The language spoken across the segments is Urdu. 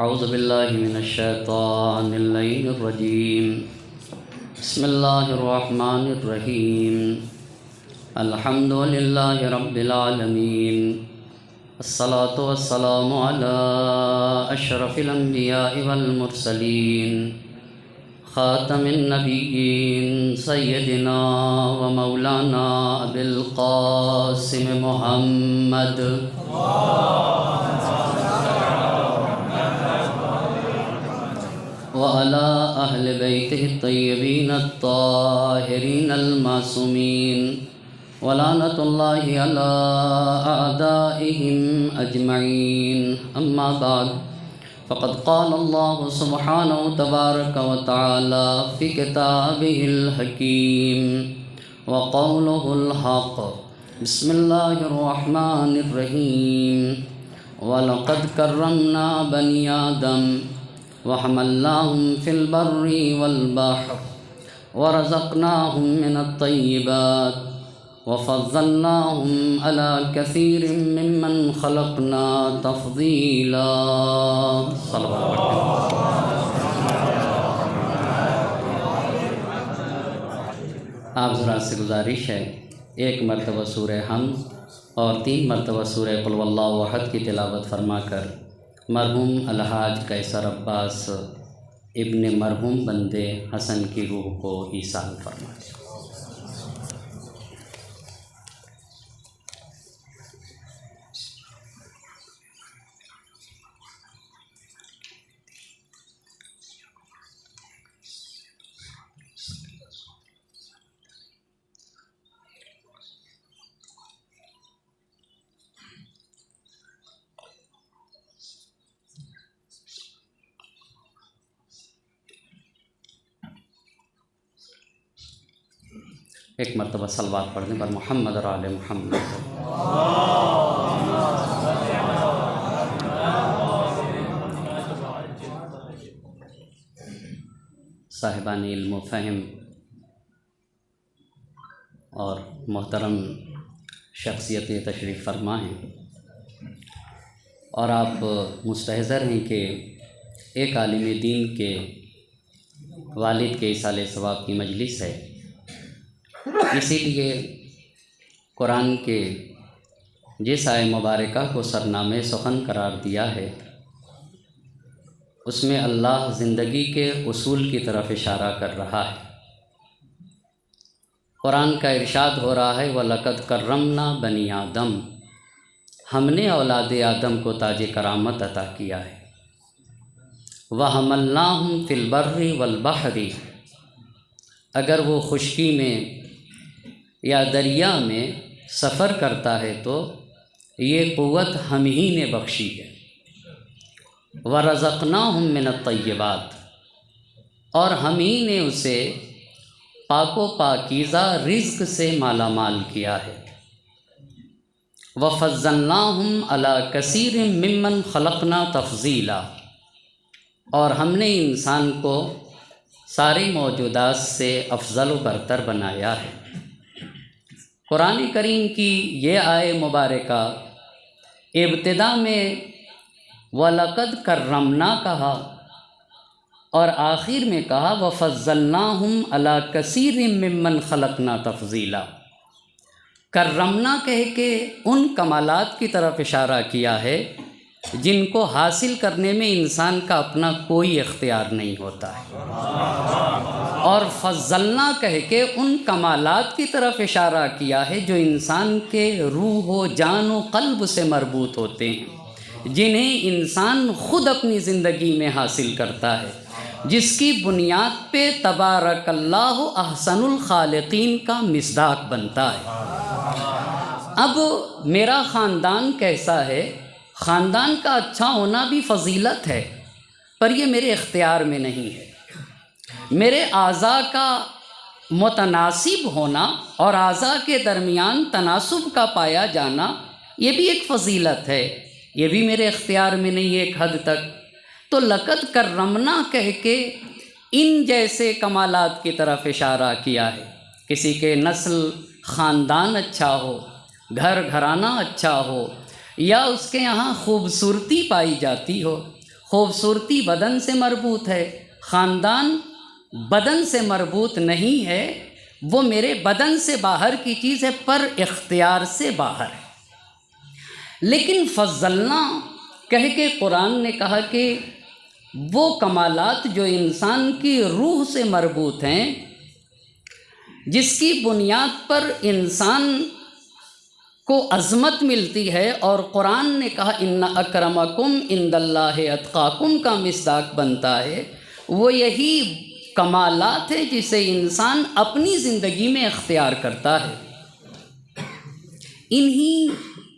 اعوذ باللہ من الشیطان اللعین الرجیم بسم اللہ الرحمن الرحیم الحمد للہ رب العالمین الصلاة والسلام علی اشرف الانبیاء والمرسلین خاتم النبیین سیدنا و مولانا ابی القاسم محمد وعلى أهل بيته الطيبين الطاهرين المعصومين ولعنة الله على أعدائهم أجمعين أما بعد فقد قال الله سبحانه تبارك وتعالى في كتابه الحكيم وقوله الحق بسم الله الرحمن الرحيم ولقد كرمنا بني آدم وحملناهم في البر والبحر ورزقناهم من الطيبات وفضلناهم على كثير ممن خلقنا تفضيلا صلوات آپ حضرات سے گزارش ہے ایک مرتبہ سورہ حمد اور 3 مرتبہ سورہ قل واللہ احد کی تلاوت فرما کر مرحوم الحاج قیصر عباس ابن مرحوم بندے حسن کی روح کو ایصال فرمائے۔ ایک مرتبہ صلوات پڑھنے پر محمد اور آل محمد۔ صاحبان علم و فہم اور محترم شخصیت تشریف فرما ہیں، اور آپ مستحضر ہیں کہ ایک عالم دین کے والد کے ایصال ثواب کی مجلس ہے، اسی لیے قرآن کے جس آیہ مبارکہ کو سرنامے سخن قرار دیا ہے اس میں اللہ زندگی کے اصول کی طرف اشارہ کر رہا ہے۔ قرآن کا ارشاد ہو رہا ہے وَلَقَدْ كَرَّمْنَا بَنِي آدم، ہم نے اولاد آدم کو تاج کرامت عطا کیا ہے۔ وَحَمَلْنَاهُمْ فِي الْبَرِّ وَالْبَحْرِ، اگر وہ خشکی میں یا دریا میں سفر کرتا ہے تو یہ قوت ہم ہی نے بخشی ہے۔ وَرَزَقْنَاهُم مِّنَ الطَّيِّبَاتِ، اور ہم ہی نے اسے پاک و پاکیزہ رزق سے مالا مال کیا ہے۔ وَفَضَّلْنَاهُمْ عَلَى كَثِيرٍ مِّمَّنْ خَلَقْنَا تَفْضِيلًا، اور ہم نے انسان کو سارے موجودات سے افضل و برتر بنایا ہے۔ قرآن کریم کی یہ آیہ مبارکہ ابتدا میں وَلَقَدْ كَرَّمْنَا کہا اور آخر میں کہا وَفَضَّلْنَاهُمْ عَلَى كَثِيرٍ مِّمَّنْ خَلَقْنَا تَفْضِيلًا۔ کرمنا کہہ کے ان کمالات کی طرف اشارہ کیا ہے جن کو حاصل کرنے میں انسان کا اپنا کوئی اختیار نہیں ہوتا ہے، اور فضلنا کہہ کے ان کمالات کی طرف اشارہ کیا ہے جو انسان کے روح و جان و قلب سے مربوط ہوتے ہیں، جنہیں انسان خود اپنی زندگی میں حاصل کرتا ہے، جس کی بنیاد پہ تبارک اللہ احسن الخالقین کا مصداق بنتا ہے۔ اب میرا خاندان کیسا ہے؟ خاندان کا اچھا ہونا بھی فضیلت ہے، پر یہ میرے اختیار میں نہیں ہے۔ میرے اعضاء کا متناسب ہونا اور اعضاء کے درمیان تناسب کا پایا جانا یہ بھی ایک فضیلت ہے، یہ بھی میرے اختیار میں نہیں ہے ایک حد تک۔ تو لقد کرمنا کہہ کے ان جیسے کمالات کی طرف اشارہ کیا ہے۔ کسی کے نسل خاندان اچھا ہو، گھر گھرانہ اچھا ہو، یا اس کے یہاں خوبصورتی پائی جاتی ہو، خوبصورتی بدن سے مربوط ہے، خاندان بدن سے مربوط نہیں ہے، وہ میرے بدن سے باہر کی چیز ہے، پر اختیار سے باہر ہے۔ لیکن فضلنا کہہ کے قرآن نے کہا کہ وہ کمالات جو انسان کی روح سے مربوط ہیں، جس کی بنیاد پر انسان کو عظمت ملتی ہے، اور قرآن نے کہا ان اکرمکم عند اللہ اتقاکم کا مصداق بنتا ہے، وہ یہی کمالات ہیں جسے انسان اپنی زندگی میں اختیار کرتا ہے۔ انہی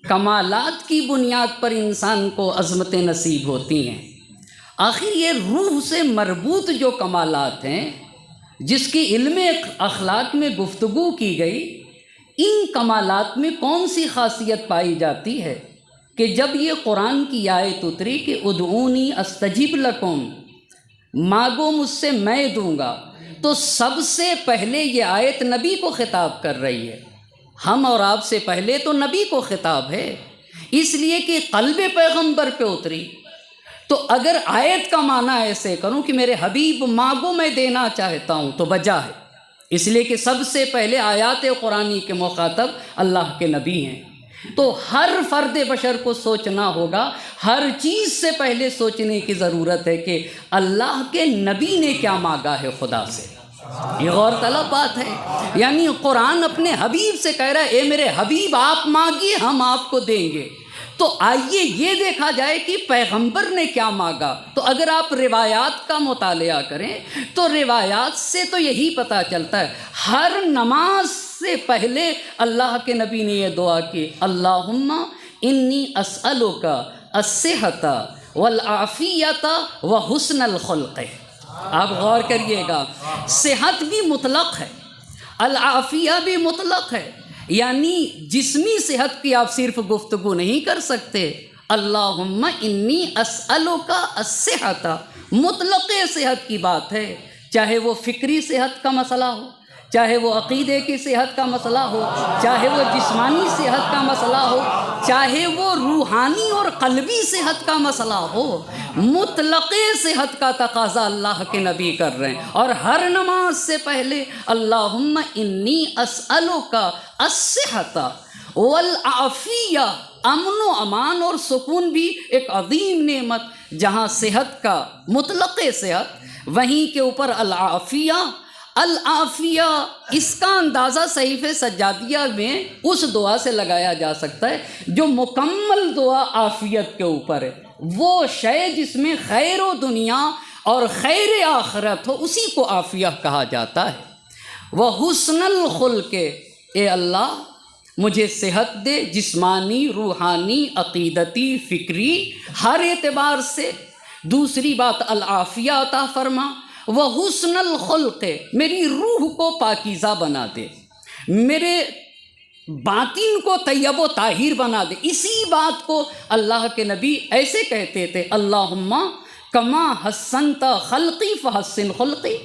کمالات کی بنیاد پر انسان کو عظمتیں نصیب ہوتی ہیں۔ آخر یہ روح سے مربوط جو کمالات ہیں، جس کی علم اخلاق میں گفتگو کی گئی، ان کمالات میں کون سی خاصیت پائی جاتی ہے کہ جب یہ قرآن کی آیت اتری کہ ادعونی استجب لکم، مانگو مجھ سے میں دوں گا، تو سب سے پہلے یہ آیت نبی کو خطاب کر رہی ہے۔ ہم اور آپ سے پہلے تو نبی کو خطاب ہے، اس لیے کہ قلب پیغمبر پہ اتری۔ تو اگر آیت کا معنی ایسے کروں کہ میرے حبیب مانگو میں دینا چاہتا ہوں، تو بجا ہے، اس لیے کہ سب سے پہلے آیات قرآنی کے مخاطب اللہ کے نبی ہیں۔ تو ہر فرد بشر کو سوچنا ہوگا، ہر چیز سے پہلے سوچنے کی ضرورت ہے کہ اللہ کے نبی نے کیا مانگا ہے خدا سے۔ یہ غور طلب بات ہے، یعنی قرآن اپنے حبیب سے کہہ رہا ہے اے میرے حبیب آپ مانگیے ہم آپ کو دیں گے۔ تو آئیے یہ دیکھا جائے کہ پیغمبر نے کیا مانگا۔ تو اگر آپ روایات کا مطالعہ کریں تو روایات سے تو یہی پتہ چلتا ہے، ہر نماز سے پہلے اللہ کے نبی نے یہ دعا کی، اللہم انی اسألک الصحۃ والعافیۃ وحسن الخلق۔ آپ غور کریے گا، صحت بھی مطلق ہے، العافیہ بھی مطلق ہے، یعنی جسمی صحت کی آپ صرف گفتگو نہیں کر سکتے۔ اللہم انی اسألک الصحۃ، مطلق صحت کی بات ہے، چاہے وہ فکری صحت کا مسئلہ ہو، چاہے وہ عقیدے کی صحت کا مسئلہ ہو، چاہے وہ جسمانی صحت کا مسئلہ ہو، چاہے وہ روحانی اور قلبی صحت کا مسئلہ ہو، مطلق صحت کا تقاضا اللہ کے نبی کر رہے ہیں۔ اور ہر نماز سے پہلے اللہم انی اسألک الصحۃ والعافیہ، امن و امان اور سکون بھی ایک عظیم نعمت، جہاں صحت کا مطلق صحت، وہیں کے اوپر العافیہ۔ العافیہ اس کا اندازہ صحیفہ سجادیہ میں اس دعا سے لگایا جا سکتا ہے جو مکمل دعا عافیت کے اوپر ہے، وہ شے جس میں خیر و دنیا اور خیر آخرت ہو، اسی کو عافیہ کہا جاتا ہے۔ وحسن الخلق، اے اللہ مجھے صحت دے، جسمانی، روحانی، عقیدتی، فکری، ہر اعتبار سے۔ دوسری بات العافیہ عطا فرما، وحسن الخلق، میری روح کو پاکیزہ بنا دے، میرے باطن کو طیب و طاہر بنا دے۔ اسی بات کو اللہ کے نبی ایسے کہتے تھے، اللہم کما حسنت خلقی فحسن خلقی،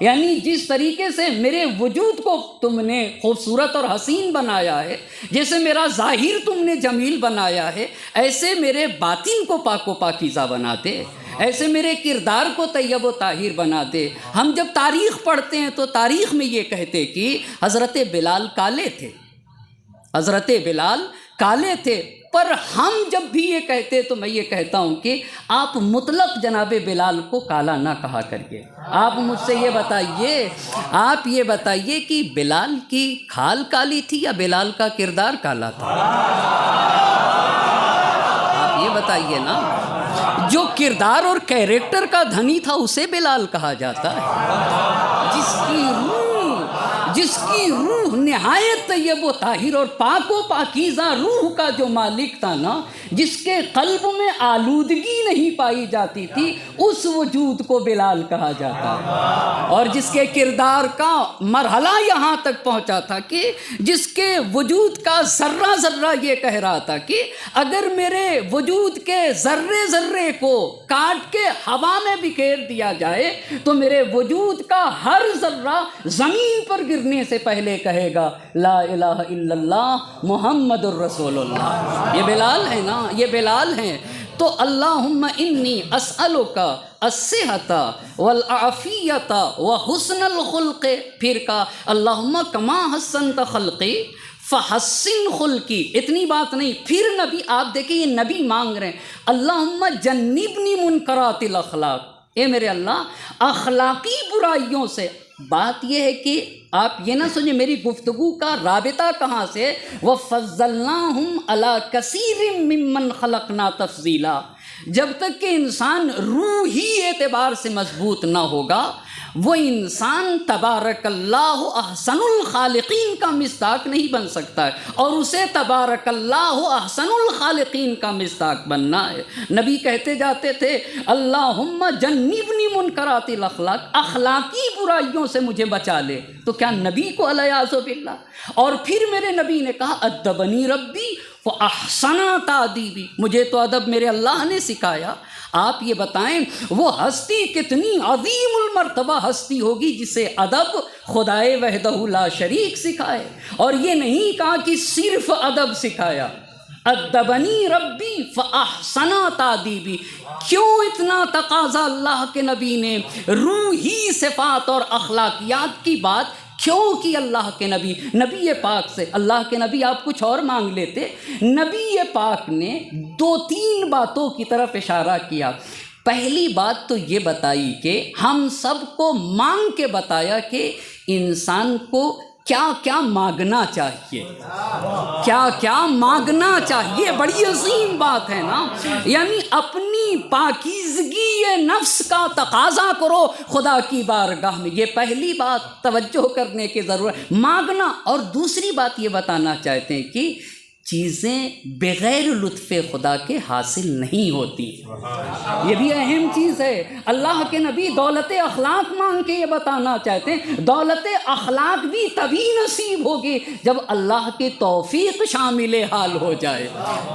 یعنی جس طریقے سے میرے وجود کو تم نے خوبصورت اور حسین بنایا ہے، جیسے میرا ظاہر تم نے جمیل بنایا ہے، ایسے میرے باطن کو پاک و پاکیزہ بنا دے، ایسے میرے کردار کو طیب و طاہر بنا دے۔ ہم جب تاریخ پڑھتے ہیں تو تاریخ میں یہ کہتے کہ حضرت بلال کالے تھے، حضرت بلال کالے تھے، پر ہم جب بھی یہ کہتے تو میں یہ کہتا ہوں کہ آپ مطلق جناب بلال کو کالا نہ کہا کریے۔ آپ مجھ سے یہ بتائیے، آپ یہ بتائیے کہ بلال کی کھال کالی تھی یا بلال کا کردار کالا تھا؟ آپ یہ بتائیے نا، جو کردار اور کیریکٹر کا دھنی تھا اسے بلال کہا جاتا ہے، جس کی روح نہایت طیب و طاہر اور پاک و پاکیزہ روح کا جو مالک تھا نا، جس کے قلب میں آلودگی نہیں پائی جاتی تھی، اس وجود کو بلال کہا جاتا ہے۔ اور جس کے کردار کا مرحلہ یہاں تک پہنچا تھا کہ جس کے وجود کا ذرہ ذرہ یہ کہہ رہا تھا کہ اگر میرے وجود کے ذرے ذرے کو کاٹ کے ہوا میں بکھیر دیا جائے تو میرے وجود کا ہر ذرہ زمین پر گرنے سے پہلے کہے گا لا الہ الا اللہ محمد الرسول اللہ۔ یہ بلال ہے نا، یہ بلال ہیں۔ تو اللہم انی اسألک الصحۃ والعافیۃ وحسن الخلق، پھر کہا اللہم کما حسنت خلقی فحسن خلقی، اتنی بات نہیں، پھر نبی آپ دیکھیں یہ نبی مانگ رہے ہیں اللہم جنبنی منکرات الاخلاق، اے میرے اللہ اخلاقی برائیوں سے۔ بات یہ ہے کہ آپ یہ نہ سوچیں میری گفتگو کا رابطہ کہاں سے، وَفَضَّلْنَاهُمْ عَلَىٰ كَثِيرٍ مِّمَّنْ خَلَقْنَا تَفْضِيلًا، جب تک کہ انسان روحی اعتبار سے مضبوط نہ ہوگا وہ انسان تبارک اللہ احسن الخالقین کا مصداق نہیں بن سکتا ہے، اور اسے تبارک اللہ احسن الخالقین کا مصداق بننا ہے۔ نبی کہتے جاتے تھے اللہم جنبنی منکرات الاخلاق، اخلاقی برائیوں سے مجھے بچا لے، تو کیا نبی کو الیاذ باللہ؟ اور پھر میرے نبی نے کہا ادبنی ربی فاحسن تادیبی، مجھے تو ادب میرے اللہ نے سکھایا۔ آپ یہ بتائیں وہ ہستی کتنی عظیم المرتبہ ہستی ہوگی جسے ادب خدائے وحدہ لا شریک سکھائے، اور یہ نہیں کہا کہ صرف ادب سکھایا، ادبنی ربی فاحسن تادیبی۔ کیوں اتنا تقاضا اللہ کے نبی نے روحی صفات اور اخلاقیات کی بات کیوں کی اللہ کے نبی؟ نبی پاک سے اللہ کے نبی آپ کچھ اور مانگ لیتے، نبی پاک نے 2-3 باتوں کی طرف اشارہ کیا۔ پہلی بات تو یہ بتائی کہ ہم سب کو مانگ کے بتایا کہ انسان کو کیا کیا مانگنا چاہیے، کیا کیا مانگنا چاہیے، بڑی عظیم بات ہے نا، یعنی اپنی پاکیزگی نفس کا تقاضا کرو خدا کی بارگاہ میں، یہ پہلی بات توجہ کرنے کی ضرورت، مانگنا۔ اور دوسری بات یہ بتانا چاہتے ہیں کہ چیزیں بغیر لطف خدا کے حاصل نہیں ہوتی، یہ بھی اہم چیز ہے۔ اللہ کے نبی دولت اخلاق مانگ کے یہ بتانا چاہتے ہیں دولت اخلاق بھی تبھی نصیب ہوگی جب اللہ کی توفیق شامل حال ہو جائے۔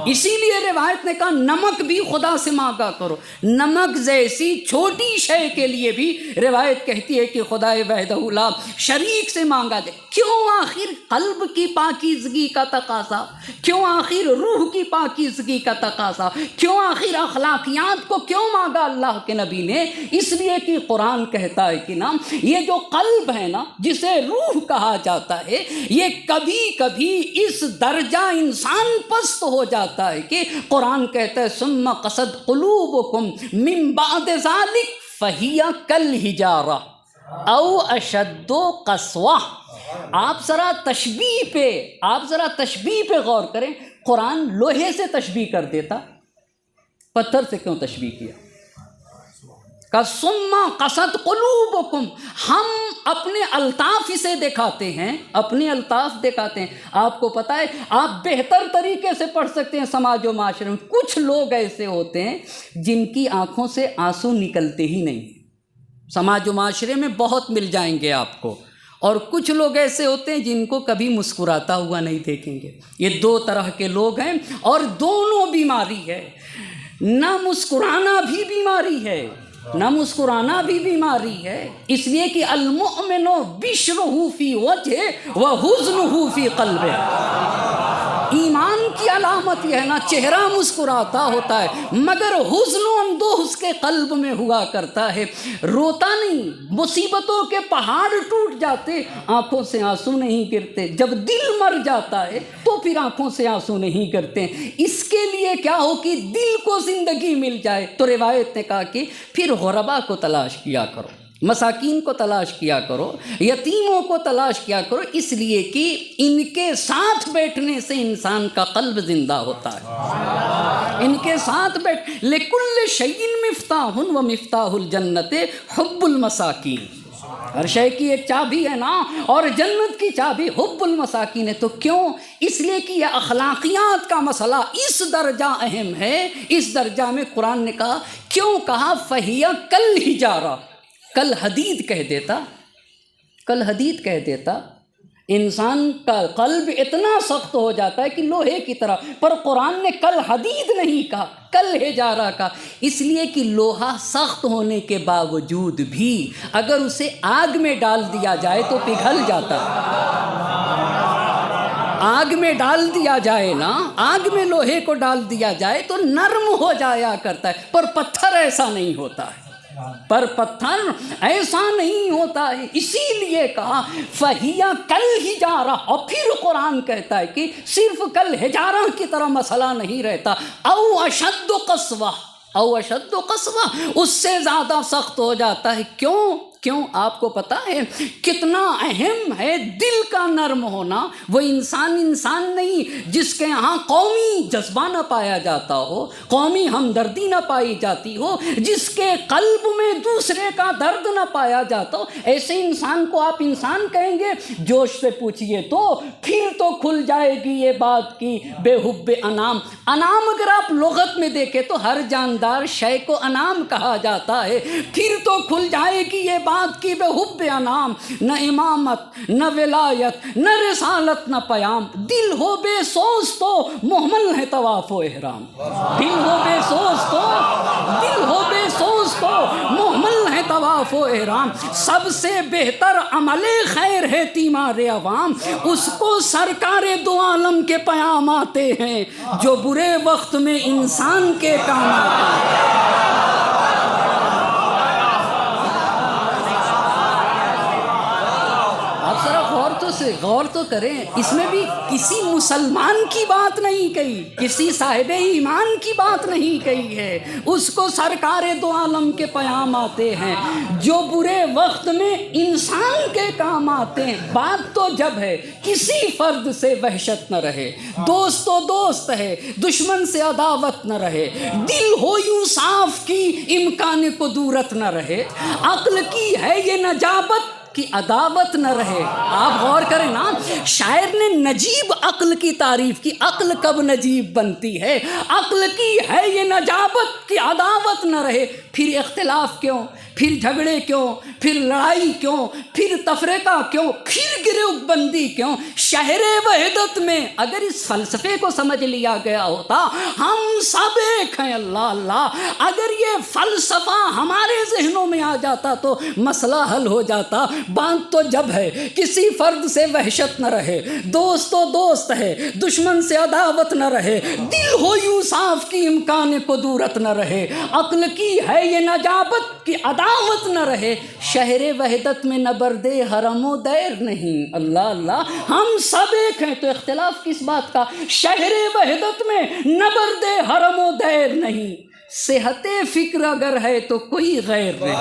اسی لیے روایت نے کہا نمک بھی خدا سے مانگا کرو، نمک جیسی چھوٹی شے کے لیے بھی روایت کہتی ہے کہ خدائے وحدہ لا شریک سے مانگا جائے۔ کیوں؟ آخر قلب کی پاکیزگی کا تقاضا، کیوں آخر روح کی پاکیزگی کا تقاضا، کیوں آخر اخلاقیات کو کیوں مانگا اللہ کے نبی نے؟ اس لیے کہ قرآن کہتا ہے کہ نا یہ جو قلب ہے نا جسے روح کہا جاتا ہے، یہ کبھی کبھی اس درجہ انسان پست ہو جاتا ہے کہ قرآن کہتا ہے ثم قست قلوبکم من بعد ذلک فہی کالحجارہ او اشد قسوہ۔ آپ ذرا تشبیہ پہ غور کریں، قرآن لوہے سے تشبیہ کر دیتا، پتھر سے کیوں تشبیہ کیا؟ کہ ثم قست قلوبکم، ہم اپنے الطاف اسے دکھاتے ہیں، اپنے الطاف دکھاتے ہیں۔ آپ کو پتہ ہے آپ بہتر طریقے سے پڑھ سکتے ہیں سماج و معاشرے میں، کچھ لوگ ایسے ہوتے ہیں جن کی آنکھوں سے آنسو نکلتے ہی نہیں، سماج و معاشرے میں بہت مل جائیں گے آپ کو، اور کچھ لوگ ایسے ہوتے ہیں جن کو کبھی مسکراتا ہوا نہیں دیکھیں گے۔ یہ 2 طرح کے لوگ ہیں، اور دونوں بیماری ہے، نہ مسکرانا بھی بیماری ہے، نہ مسکرانا بھی بیماری ہے، اس لیے کہ المؤمن بشرہ فی وجہ وحزنہ فی قلبہ، ایمان کی علامت یہ ہے نا چہرہ مسکراتا ہوتا ہے مگر حزن و اندوہ اس کے قلب میں ہوا کرتا ہے، روتا نہیں، مصیبتوں کے پہاڑ ٹوٹ جاتے آنکھوں سے آنسو نہیں گرتے، جب دل مر جاتا ہے تو پھر آنکھوں سے آنسو نہیں گرتے۔ اس کے لیے کیا ہو کہ دل کو زندگی مل جائے، تو روایت نے کہا کہ پھر غربا کو تلاش کیا کرو، مساکین کو تلاش کیا کرو، یتیموں کو تلاش کیا کرو، اس لیے کہ ان کے ساتھ بیٹھنے سے انسان کا قلب زندہ ہوتا ہے، ان کے ساتھ لکل شیء مفتاح و مفتاح الجنت حب المساکین، ہر شے کی ایک چابی ہے نا، اور جنت کی چابی حب المساکین ہے۔ تو کیوں؟ اس لیے کہ یہ اخلاقیات کا مسئلہ اس درجہ اہم ہے، اس درجہ میں قرآن نے کہا، کیوں کہا فہی کالحجارہ، کل حدید کہہ دیتا، کل حدید کہہ دیتا، انسان کا قلب اتنا سخت ہو جاتا ہے کہ لوہے کی طرح، پر قرآن نے کل حدید نہیں کہا، کل حجارہ کا، اس لیے کہ لوہا سخت ہونے کے باوجود بھی اگر اسے آگ میں ڈال دیا جائے تو پگھل جاتا ہے، آگ میں ڈال دیا جائے نا، آگ میں لوہے کو ڈال دیا جائے تو نرم ہو جایا کرتا ہے، پر پتھر ایسا نہیں ہوتا ہے، پر پتھر ایسا نہیں ہوتا ہے۔ اسی لیے کہا فَهِيَ كَالْحِجَارَةِ، اور پھر قرآن کہتا ہے کہ صرف کل حجارہ کی طرح مسئلہ نہیں رہتا، او اشد قسوہ، او اشد قسوہ، اس سے زیادہ سخت ہو جاتا ہے۔ کیوں؟ آپ کو پتہ ہے کتنا اہم ہے دل کا نرم ہونا۔ وہ انسان نہیں جس کے ہاں قومی جذبہ نہ پایا جاتا ہو، قومی ہمدردی نہ پائی جاتی ہو، جس کے قلب میں دوسرے کا درد نہ پایا جاتا ہو، ایسے انسان کو آپ انسان کہیں گے؟ جوش سے پوچھئے تو پھر تو کھل جائے گی یہ بات کی بے حب انام۔ انام اگر آپ لغت میں دیکھیں تو ہر جاندار شے کو انام کہا جاتا ہے، پھر تو کھل جائے گی یہ بات کی بے حب انام، نہ امامت نہ ولایت نہ رسالت نہ پیام، دل ہو بے سوز تو محمل ہے طواف و احرام، دل ہو بے سوز تو، دل ہو بے سوز تو محمل ہے طواف و احرام، سب سے بہتر عمل خیر ہے تیمار عوام، اس کو سرکار دو عالم کے پیام آتے ہیں جو برے وقت میں انسان کے کام آتے ہیں۔ غور تو کریں، اس میں بھی کسی مسلمان کی بات نہیں کہی، کسی صاحب ایمان کی بات نہیں کہی ہے، اس کو سرکار دو عالم کے پیام آتے ہیں جو برے وقت میں انسان کے کام آتے ہیں۔ بات تو جب ہے کسی فرد سے وحشت نہ رہے، دوست تو دوست ہے، دشمن سے عداوت نہ رہے، دل ہو یوں صاف کی امکان قدورت نہ رہے، عقل کی ہے یہ نجابت کی عداوت نہ رہے۔ آپ غور کریں نا، شاعر نے نجیب عقل کی تعریف کی، عقل کب نجیب بنتی ہے؟ عقل کی ہے یہ نجابت کی عداوت نہ رہے، پھر اختلاف کیوں، پھر جھگڑے کیوں، پھر لڑائی کیوں، پھر تفرقہ کیوں، پھر گروہ بندی کیوں؟ شہر وحدت میں اگر اس فلسفے کو سمجھ لیا گیا ہوتا، ہم سب ایک ہیں، اللہ اللہ، اگر یہ فلسفہ ہمارے ذہنوں میں آ جاتا تو مسئلہ حل ہو جاتا۔ بات تو جب ہے کسی فرد سے وحشت نہ رہے، دوست تو دوست ہے، دشمن سے عداوت نہ رہے، دل ہو یوں صاف کی امکان قدورت نہ رہے، عقل کی ہے یہ نجابت کی عداوت نہ رہے، شہر وحدت میں نہ برد حرم و دیر نہیں، اللہ اللہ، ہم سب ایک ہیں تو اختلاف کس بات کا؟ شہر وحدت میں نہ برد حرم و دیر نہیں، صحت فکر اگر ہے تو کوئی غیر نہیں۔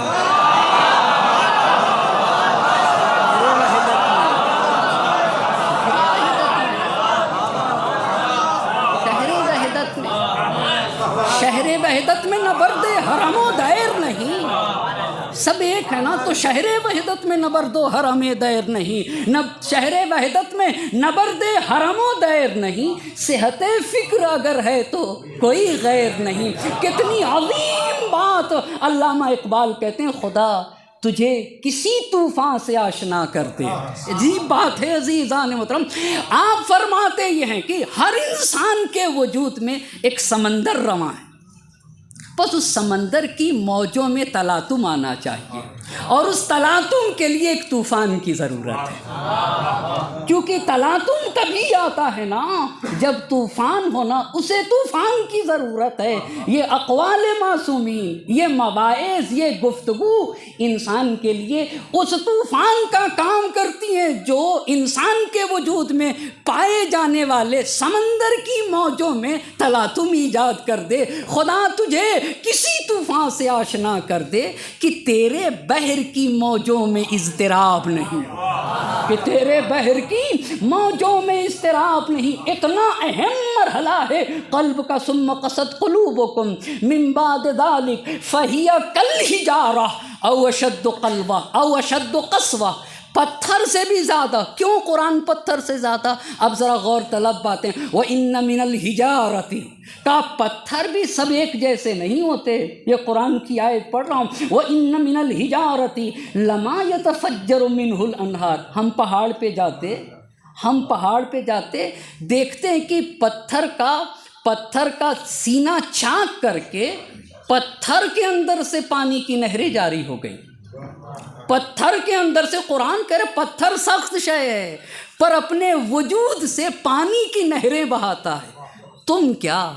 شہر وحدت میں نہ برد حرم و دیر نہیں، سب ایک ہے نا، تو شہر وحدت میں نہ برد و حرم دیر نہیں، نہ شہر وحدت میں نہ برد حرم و دیر نہیں، صحت فکر اگر ہے تو کوئی غیر نہیں۔ کتنی عظیم بات! علامہ اقبال کہتے ہیں خدا تجھے کسی طوفان سے آشنا کر دے۔ عجیب بات ہے عزیزان محترم، آپ فرماتے یہ ہیں کہ ہر انسان کے وجود میں ایک سمندر رواں ہے، بس اس سمندر کی موجوں میں تلاطم آنا چاہیے، اور اس تلاطم کے لیے ایک طوفان کی ضرورت ہے، کیونکہ تلاطم تبھی آتا ہے نا جب طوفان ہونا، اسے طوفان کی ضرورت ہے۔ یہ اقوال معصومین، یہ مواعظ، یہ گفتگو انسان کے لیے اس طوفان کا کام کرتی ہیں جو انسان کے وجود میں پائے جانے والے سمندر کی موجوں میں تلاطم ایجاد کر دے۔ خدا تجھے کسی طوفان سے آشنا کر دے کہ تیرے بحر کی موجوں میں اضطراب نہیں، کہ تیرے بحر کی موجوں میں اضطراب نہیں۔ اتنا اہم مرحلہ ہے قلب کا، ثم قست قلوبکم من بعد ذلک فہی کالحجارہ او اشد قلبہ او اشد قسوہ، پتھر سے بھی زیادہ۔ کیوں قرآن پتھر سے زیادہ؟ اب ذرا غور طلب باتیں، وَإِنَّ مِنَ الْحِجَارَةِ، کا پتھر بھی سب ایک جیسے نہیں ہوتے، یہ قرآن کی آیت پڑھ رہا ہوں، وَإِنَّ مِنَ الْحِجَارَةِ لَمَا يَتَفَجَّرُ مِنْهُ الْأَنْهَارُ، ہم پہاڑ پہ جاتے دیکھتے ہیں کہ پتھر کا سینہ چاک کر کے پتھر کے اندر سے پانی کی نہریں جاری ہو گئی۔ پتھر کے اندر سے قرآن کہہ رہے پتھر سخت شے ہے پر اپنے وجود سے پانی کی نہریں بہاتا ہے. تم کیا،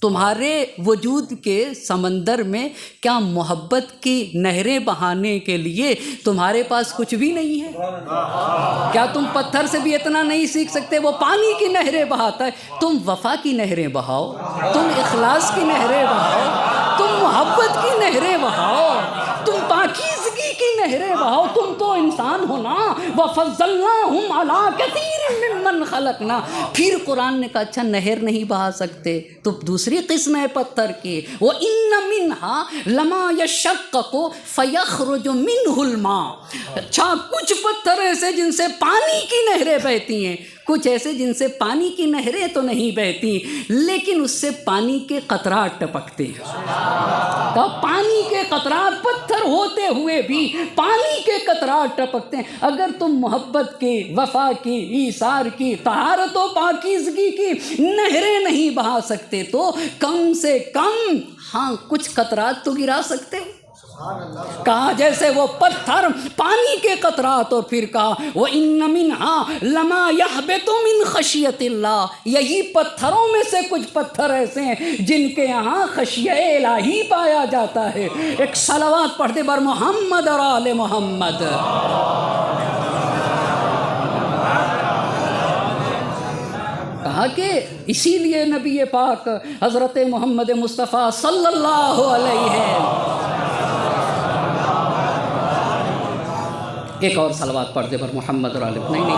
تمہارے وجود کے سمندر میں کیا محبت کی نہریں بہانے کے لیے تمہارے پاس کچھ بھی نہیں ہے؟ کیا تم پتھر سے بھی اتنا نہیں سیکھ سکتے؟ وہ پانی کی نہریں بہاتا ہے. تم وفا کی نہریں بہاؤ، تم اخلاص کی نہریں بہاؤ، تم محبت کی نہریں بہاؤ، تم پاکیزگی کی نہریں بہاؤ. تم تو انسان ہو نا. وَفَضَّلْنَاهُمْ عَلَىٰ كَثِيرٍ مِّمَّنْ خَلَقْنَا. پھر قرآن نے کہا اچھا نہر نہیں بہا سکتے تو دوسری قسم ہے پتھر کی. وَإِنَّ مِنْهَا لَمَا يَشَقَّقُ فَيَخْرُجُ مِنْهُ الْمَاءُ. اچھا کچھ پتھر ایسے جن سے پانی کی نہریں بہتی ہیں، کچھ ایسے جن سے پانی کی نہریں تو نہیں بہتی لیکن اس سے پانی کے قطرات ٹپکتے ہیں. تو پانی کے قطرات پتھر ہوتے ہوئے بھی پانی کے قطرات ٹپکتے ہیں. اگر تم محبت کی، وفا کی، ایثار کی، طہارت و پاکیزگی کی نہریں نہیں بہا سکتے تو کم سے کم ہاں کچھ قطرات تو گرا سکتے ہو. کہا جیسے وہ پتھر پانی کے قطرات، اور پھر کہا وَإِنَّ مِنْهَا لَمَا يَهْبِطُ مِنْ خَشْيَةِ اللَّهِ. یہی پتھروں میں سے کچھ پتھر ایسے ہیں جن کے یہاں خشیہ الہی پایا جاتا ہے. ایک صلوات پڑھتے بر محمد اور آل محمد. کہا کہ اسی لیے نبی پاک حضرت محمد مصطفیٰ صلی اللہ علیہ ایک اور صلوات پڑھ دے پر محمد اور علیہ. نہیں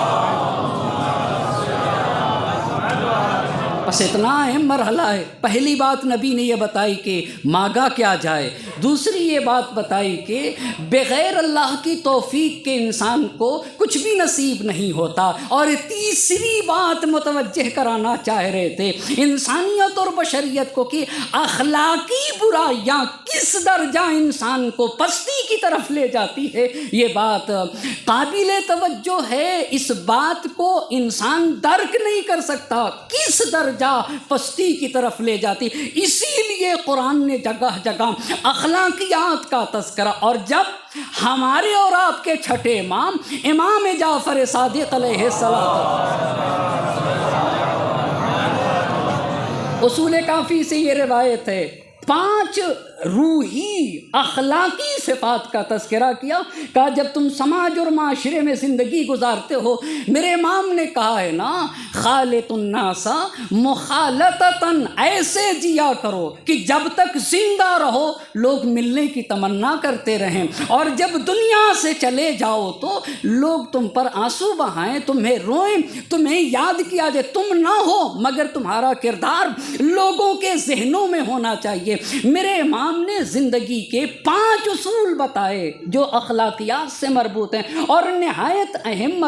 بس اتنا اہم مرحلہ ہے. پہلی بات نبی نے یہ بتائی کہ مانگا کیا جائے، دوسری یہ بات بتائی کہ بغیر اللہ کی توفیق کے انسان کو کچھ بھی نصیب نہیں ہوتا، اور تیسری بات متوجہ کرانا چاہ رہے تھے انسانیت اور بشریت کو کہ اخلاقی برائیاں کس درجہ انسان کو پستی کی طرف لے جاتی ہے. یہ بات قابل توجہ ہے. اس بات کو انسان درک نہیں کر سکتا کس درجہ پستی کی طرف لے جاتی. اسی لیے قرآن نے جگہ جگہ اخلاقیات کا تذکرہ. اور جب ہمارے اور آپ کے چھٹے امام امام جعفر صادق علیہ السلام، اصول کافی سے یہ روایت ہے، 5 روحی اخلاقی صفات کا تذکرہ کیا. کہا جب تم سماج اور معاشرے میں زندگی گزارتے ہو، میرے امام نے کہا ہے نا خالط الناس مخالطتاً، ایسے جیا کرو کہ جب تک زندہ رہو لوگ ملنے کی تمنا کرتے رہیں، اور جب دنیا سے چلے جاؤ تو لوگ تم پر آنسو بہائیں، تمہیں روئیں، تمہیں یاد کیا جائے. تم نہ ہو مگر تمہارا کردار لوگوں کے ذہنوں میں ہونا چاہیے. میرے امام نے زندگی کے 5 اصول بتائے جو اخلاقیات سے مربوط ہیں، اور نہایت اہم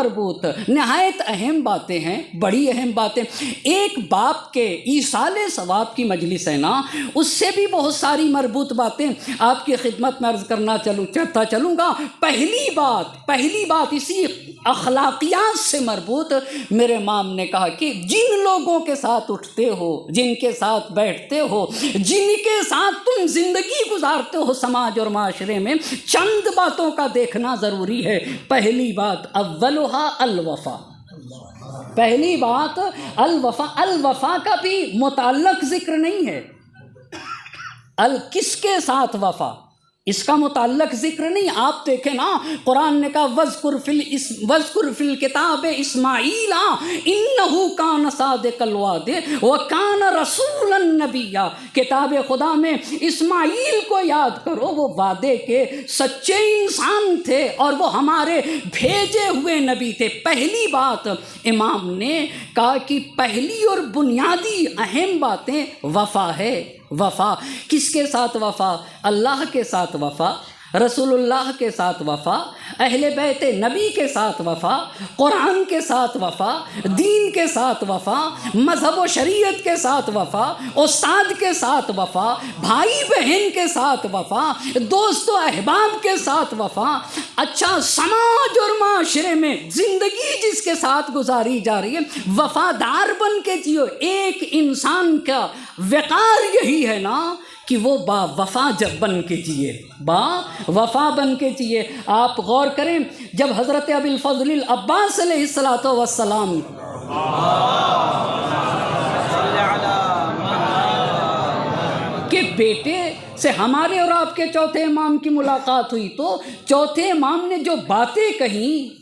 باتیں ہیں، بڑی اہم باتیں. ایک باپ کے ایصال ثواب کی مجلس ہے نا، اس سے بھی بہت ساری مربوط باتیں آپ کی خدمت میں عرض کرنا چلوں گا. پہلی بات اسی اخلاقیات سے مربوط میرے امام نے کہا کہ جن لوگوں کے ساتھ اٹھتے ہو، جن کے ساتھ بیٹھتے ہو، جن کے ساتھ تم زندگی گزارتے ہو سماج اور معاشرے میں، چند باتوں کا دیکھنا ضروری ہے. پہلی بات اولھا الوفا. پہلی بات الوفا. الوفا کا بھی متعلق ذکر نہیں ہے. کس کے ساتھ وفا، اس کا متعلق ذکر نہیں. آپ دیکھیں نا قرآن نے کہا وَاذْكُرْ فِي الْكِتَابِ إِسْمَاعِيلَ إِنَّهُ كَانَ صَادِقَ الْوَعْدِ وَكَانَ رَسُولًا نَبِيًّا. کتاب خدا میں اسماعیل کو یاد کرو، وہ وعدے کے سچے انسان تھے اور وہ ہمارے بھیجے ہوئے نبی تھے. پہلی بات امام نے کہا کہ پہلی اور بنیادی اہم باتیں وفا ہے. وفا کس کے ساتھ وفا؟ اللہ کے ساتھ وفا، رسول اللہ کے ساتھ وفا، اہل بیت نبی کے ساتھ وفا، قرآن کے ساتھ وفا، دین کے ساتھ وفا، مذہب و شریعت کے ساتھ وفا، استاد کے ساتھ وفا، بھائی بہن کے ساتھ وفا، دوست و احباب کے ساتھ وفا. اچھا سماج اور معاشرے میں زندگی جس کے ساتھ گزاری جا رہی ہے وفادار بن کے جیو. ایک انسان کا وقار یہی ہے نا کہ وہ با وفا جب بن کے جیے، با وفا بن کے جیے۔ آپ غور کریں، جب حضرت ابی الفضل العباس علیہ السلام کے بیٹے سے ہمارے اور آپ کے چوتھے امام کی ملاقات ہوئی، تو چوتھے امام نے جو باتیں کہیں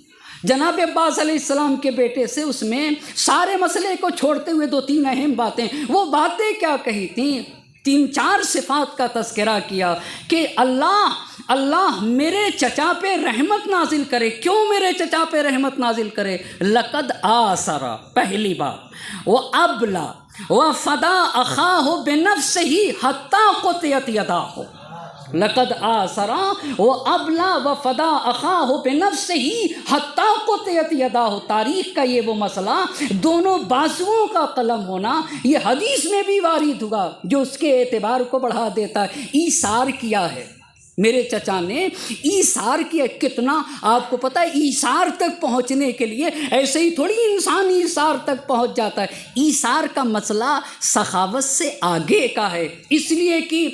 جناب عباس علیہ السلام کے بیٹے سے، اس میں سارے مسئلے کو چھوڑتے ہوئے 2-3 اہم باتیں، وہ باتیں کیا کہی تھیں؟ 3-4 صفات کا تذکرہ کیا کہ اللہ میرے چچا پہ رحمت نازل کرے۔ کیوں میرے چچا پہ رحمت نازل کرے؟ لقد آثرا، پہلی بات، وہ ابلا وفدا اخاہ بنفسہ حتی قطعت یداہ، لقد آثرا وابلا وفدا اخاہ بنفسہ حتی قطعت یداہ۔ تاریخ کا یہ وہ مسئلہ، دونوں بازوؤں کا قلم ہونا، یہ حدیث میں بھی وارد ہوا جو اس کے اعتبار کو بڑھا دیتا ہے۔ ایثار کیا ہے میرے چچا نے، ایثار کیا۔ کتنا آپ کو پتہ ہے ایثار تک پہنچنے کے لیے ایسے ہی تھوڑی انسان ایثار تک پہنچ جاتا ہے۔ ایثار کا مسئلہ سخاوت سے آگے کا ہے، اس لیے کہ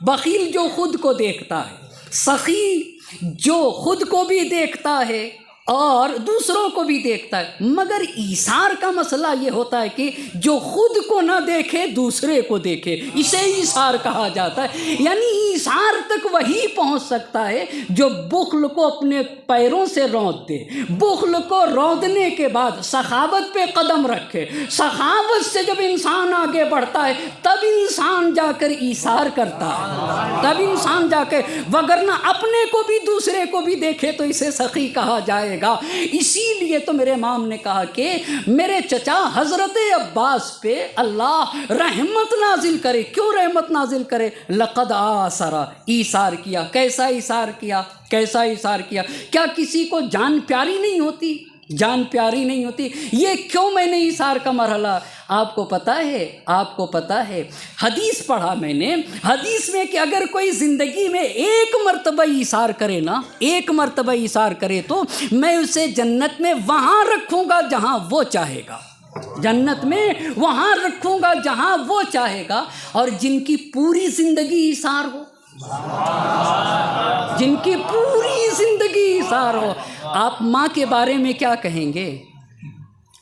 بخیل جو خود کو دیکھتا ہے، سخی جو خود کو بھی دیکھتا ہے اور دوسروں کو بھی دیکھتا ہے، مگر ایثار کا مسئلہ یہ ہوتا ہے کہ جو خود کو نہ دیکھے دوسرے کو دیکھے، اسے ایثار کہا جاتا ہے۔ یعنی ایثار تک وہی پہنچ سکتا ہے جو بخل کو اپنے پیروں سے روند دے، بخل کو روندنے کے بعد سخاوت پہ قدم رکھے۔ سخاوت سے جب انسان آگے بڑھتا ہے تب انسان جا کر ایثار کرتا ہے، تب انسان جا کے، وگرنہ اپنے کو بھی دوسرے کو بھی دیکھے تو اسے سخی کہا جائے گا۔ اسی لیے تو میرے امام نے کہا کہ میرے چچا حضرت عباس پہ اللہ رحمت نازل کرے۔ کیوں رحمت نازل کرے؟ لقد آثرا، ایثار کیا۔ کیسا ایثار کیا؟ کیسا ایثار کیا؟ کیا کسی کو جان پیاری نہیں ہوتی؟ جان پیاری نہیں ہوتی؟ یہ کیوں میں نے ایثار کا مرحلہ، آپ کو پتہ ہے حدیث پڑھا میں نے، حدیث میں کہ اگر کوئی زندگی میں ایک مرتبہ ایثار کرے نا، ایک مرتبہ ایثار کرے تو میں اسے جنت میں وہاں رکھوں گا جہاں وہ چاہے گا، جنت میں وہاں رکھوں گا جہاں وہ چاہے گا۔ اور جن کی پوری زندگی ایثار ہو، جن کی پوری زندگی ایثار ہو، آپ ماں کے بارے میں کیا کہیں گے؟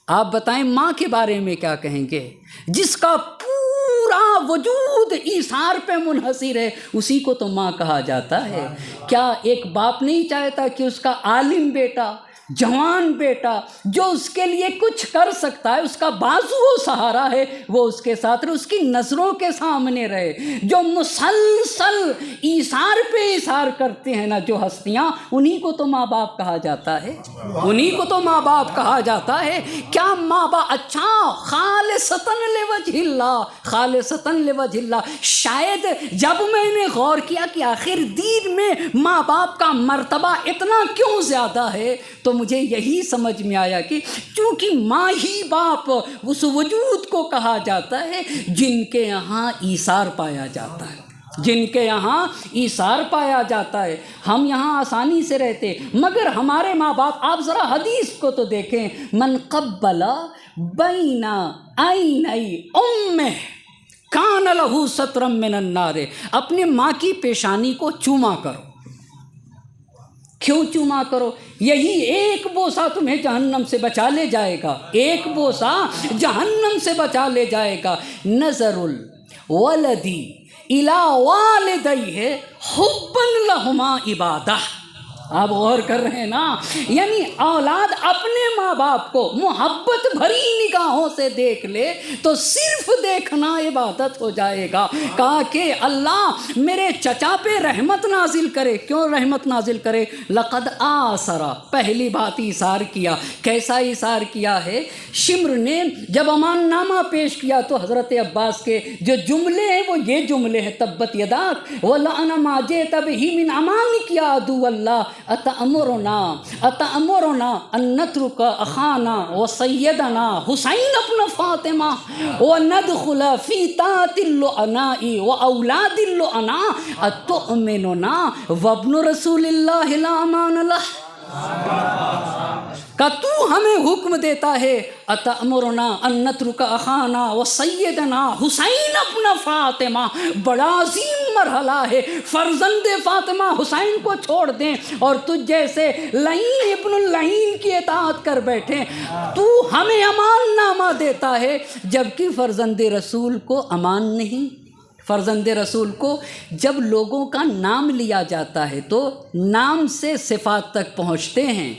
آپ بتائیں ماں کے بارے میں کیا کہیں گے؟ جس کا پورا وجود ایثار پہ منحصر ہے، اسی کو تو ماں کہا جاتا ہے۔ کیا ایک باپ نہیں چاہتا کہ اس کا عالم بیٹا، جوان بیٹا جو اس کے لیے کچھ کر سکتا ہے، اس کا بازو و سہارا ہے، وہ اس کے ساتھ رہے، اس کی نظروں کے سامنے رہے؟ جو مسلسل ایثار پہ ایثار کرتے ہیں نا جو ہستیاں، انہی کو تو ماں باپ کہا جاتا ہے، انہی کو تو ماں باپ کہا جاتا ہے۔ کیا ماں باپ، اچھا خالصتاً لوجہ اللہ، خالصتاً لوجہ اللہ۔ شاید جب میں نے غور کیا کہ آخر دین میں ماں باپ کا مرتبہ اتنا کیوں زیادہ ہے، تو مجھے یہی سمجھ میں آیا کہ چونکہ ماں ہی باپ اس وجود کو کہا جاتا ہے جن کے یہاں ایثار پایا جاتا ہے، جن کے یہاں ایثار پایا جاتا ہے۔ ہم یہاں آسانی سے رہتے، مگر ہمارے ماں باپ، آپ ذرا حدیث کو تو دیکھیں، من قبل بین عینی امہ کان لہ سترا من النار، اپنے ماں کی پیشانی کو چوما کرو۔ کیوں چوما کرو؟ یہی ایک بوسہ تمہیں جہنم سے بچا لے جائے گا، ایک بوسہ جہنم سے بچا لے جائے گا۔ نظر الولدی الی والدیہ حبا لہما عبادہ، آپ غور کر رہے ہیں نا، یعنی اولاد اپنے ماں باپ کو محبت بھری نگاہوں سے دیکھ لے تو صرف دیکھنا عبادت ہو جائے گا۔ کہا کہ اللہ میرے چچا پہ رحمت نازل کرے۔ کیوں رحمت نازل کرے؟ لقد آثرا، پہلی بات ایثار کیا۔ کیسا ایثار کیا ہے؟ شمر نے جب امان نامہ پیش کیا تو حضرت عباس کے جو جملے ہیں وہ یہ جملے ہیں، تبت یداک ولعن ما جئت بہ من امامک یا عدو اللہ اتأمرنا ان نترک اخانا وسیدنا حسین ابن فاطمہ وندخل فی طاعت اللعناء واولاد اللعناء اتؤمننا وابن رسول اللہ لا امان لہ۔ کہ تو ہمیں حکم دیتا ہے اتأمرنا ان نترک اخانا و سیدنا حسین اپنا فاطمہ، بڑا عظیم مرحلہ ہے، فرزند فاطمہ حسین کو چھوڑ دیں اور تجھ جیسے لعین ابن اللعین کی اطاعت کر بیٹھیں، تو ہمیں امان نامہ دیتا ہے جبکہ فرزند رسول کو امان نہیں۔ فرزند رسول کو جب لوگوں کا نام لیا جاتا ہے تو نام سے صفات تک پہنچتے ہیں،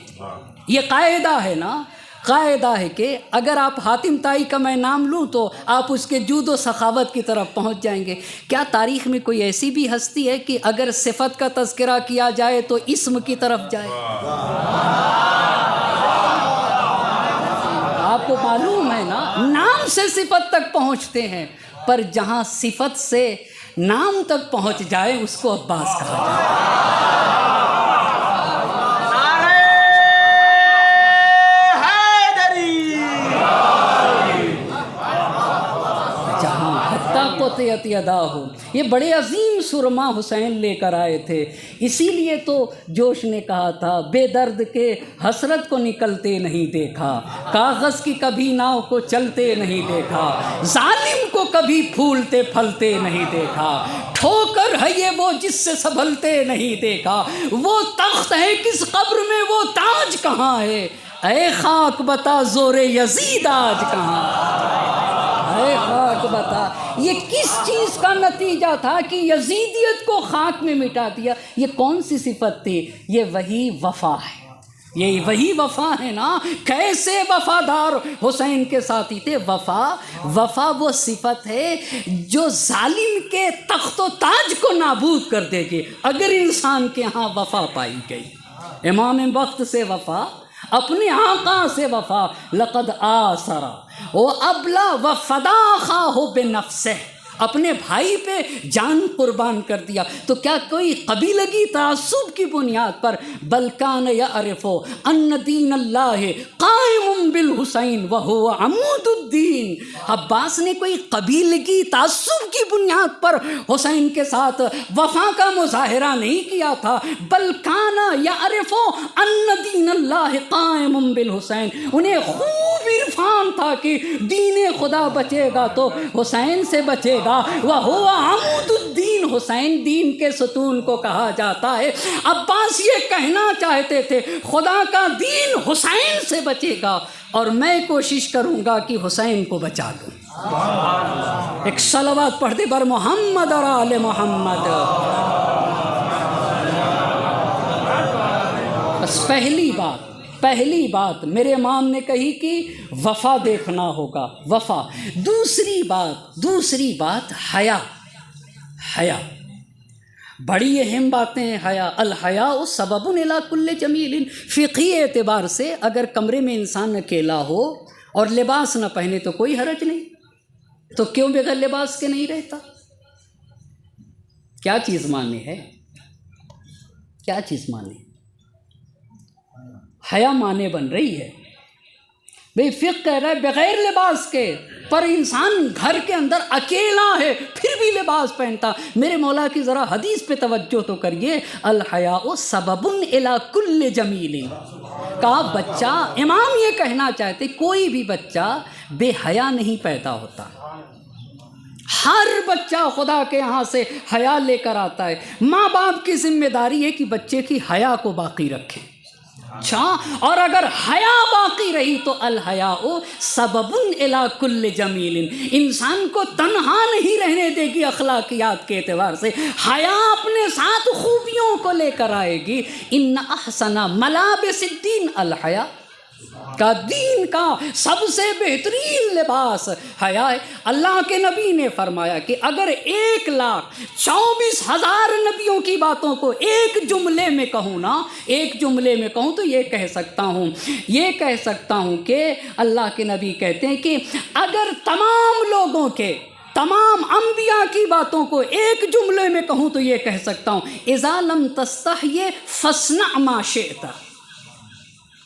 یہ قاعدہ ہے نا، قاعدہ ہے کہ اگر آپ حاتم طائی کا میں نام لوں تو آپ اس کے جود و سخاوت کی طرف پہنچ جائیں گے۔ کیا تاریخ میں کوئی ایسی بھی ہستی ہے کہ اگر صفت کا تذکرہ کیا جائے تو اسم کی طرف جائے؟ آپ کو معلوم ہے نا، نام سے صفت تک پہنچتے ہیں، پر جہاں صفت سے نام تک پہنچ جائے اس کو عباس کہا جائے۔ قطعت یدا ہو، یہ بڑے عظیم سرما حسین لے کر آئے تھے، اسی لیے تو جوش نے کہا تھا بے درد کے حسرت کو نکلتے نہیں دیکھا، کاغذ کی کبھی ناؤ کو چلتے نہیں دیکھا، ظالم کو کبھی پھولتے پھلتے نہیں دیکھا، ٹھوکر ہے یہ وہ جس سے سنبھلتے نہیں دیکھا، وہ تخت ہے کس قبر میں وہ تاج کہاں ہے، اے خاک بتا زور یزید آج کہاں، اے خاک بتا۔ یہ کس چیز کا نتیجہ تھا کہ یزیدیت کو خاک میں مٹا دیا؟ یہ کون سی صفت تھی؟ یہ وہی وفا ہے، یہ وہی وفا ہے نا۔ کیسے وفادار حسین کے ساتھی تھے۔ وفا وہ صفت ہے جو ظالم کے تخت و تاج کو نابود کر دے گی اگر انسان کے ہاں وفا پائی گئی۔ امام وقت سے وفا، اپنے آقا سے وفا، لقد آثر و ابلا و فدا خواہ بنفسہ، اپنے بھائی پہ جان قربان کر دیا۔ تو کیا کوئی قبیلگی تعصب کی بنیاد پر، بل کان یعرف ان دین اللہ قائم بالحسین وہو عمود الدین، عباس نے کوئی قبیلگی تعصب کی بنیاد پر حسین کے ساتھ وفا کا مظاہرہ نہیں کیا تھا، بل کان یعرف ان دین اللہ قائم بالحسین، انہیں خوب عرفان تھا کہ دین خدا بچے گا تو حسین سے بچے گا، وَهُوَ عَمُودُ الدین، حسین دین کے ستون کو کہا جاتا ہے۔ عباس یہ کہنا چاہتے تھے خدا کا دین حسین سے بچے گا اور میں کوشش کروں گا کہ حسین کو بچا دوں۔ ایک صلوات پڑھ دے بر محمد اور آل محمد۔ بس پہلی بات میرے امام نے کہی کہ وفا دیکھنا ہوگا، وفا۔ دوسری بات حیا، بڑی اہم باتیں ہیں حیا۔ الحیاء سبب الی کل جمیل، فقہی اعتبار سے اگر کمرے میں انسان اکیلا ہو اور لباس نہ پہنے تو کوئی حرج نہیں، تو کیوں بغیر لباس کے نہیں رہتا؟ کیا چیز مانی ہے؟ کیا چیز مانی؟ حیا مانے بن رہی ہے بھئی۔ فقہ کہہ رہا ہے بغیر لباس کے، پر انسان گھر کے اندر اکیلا ہے پھر بھی لباس پہنتا۔ میرے مولا کی ذرا حدیث پہ توجہ تو کریے، الحیاء سبب الی کل جمیل۔ کا بچہ، امام یہ کہنا چاہتے کوئی بھی بچہ بے حیا نہیں پیدا ہوتا، ہر بچہ خدا کے یہاں سے حیا لے کر آتا ہے۔ ماں باپ کی ذمہ داری ہے کہ بچے کی حیا کو باقی رکھے۔ اچھا، اور اگر حیا باقی رہی تو الحیاء سبب الی کل جمیل، انسان کو تنہا نہیں رہنے دے گی اخلاقیات کے اعتبار سے، حیا اپنے ساتھ خوبیوں کو لے کر آئے گی۔ ان احسن ملابس الدین الحیا، کا دین کا سب سے بہترین لباس حیا ہے۔ اللہ کے نبی نے فرمایا کہ اگر 1,24,000 نبیوں کی باتوں کو ایک جملے میں کہوں نا، ایک جملے میں کہوں تو یہ کہہ سکتا ہوں کہ اللہ کے نبی کہتے ہیں کہ اگر تمام لوگوں کے، تمام انبیاء کی باتوں کو ایک جملے میں کہوں تو یہ کہہ سکتا ہوں اذا لم تستحی فاصنع ما شئت۔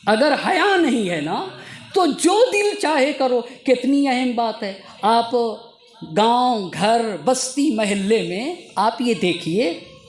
اگر حیا نہیں ہے نا تو جو دل چاہے کرو۔ کتنی اہم بات ہے۔ آپ گاؤں، گھر، بستی، محلے میں آپ یہ دیکھیے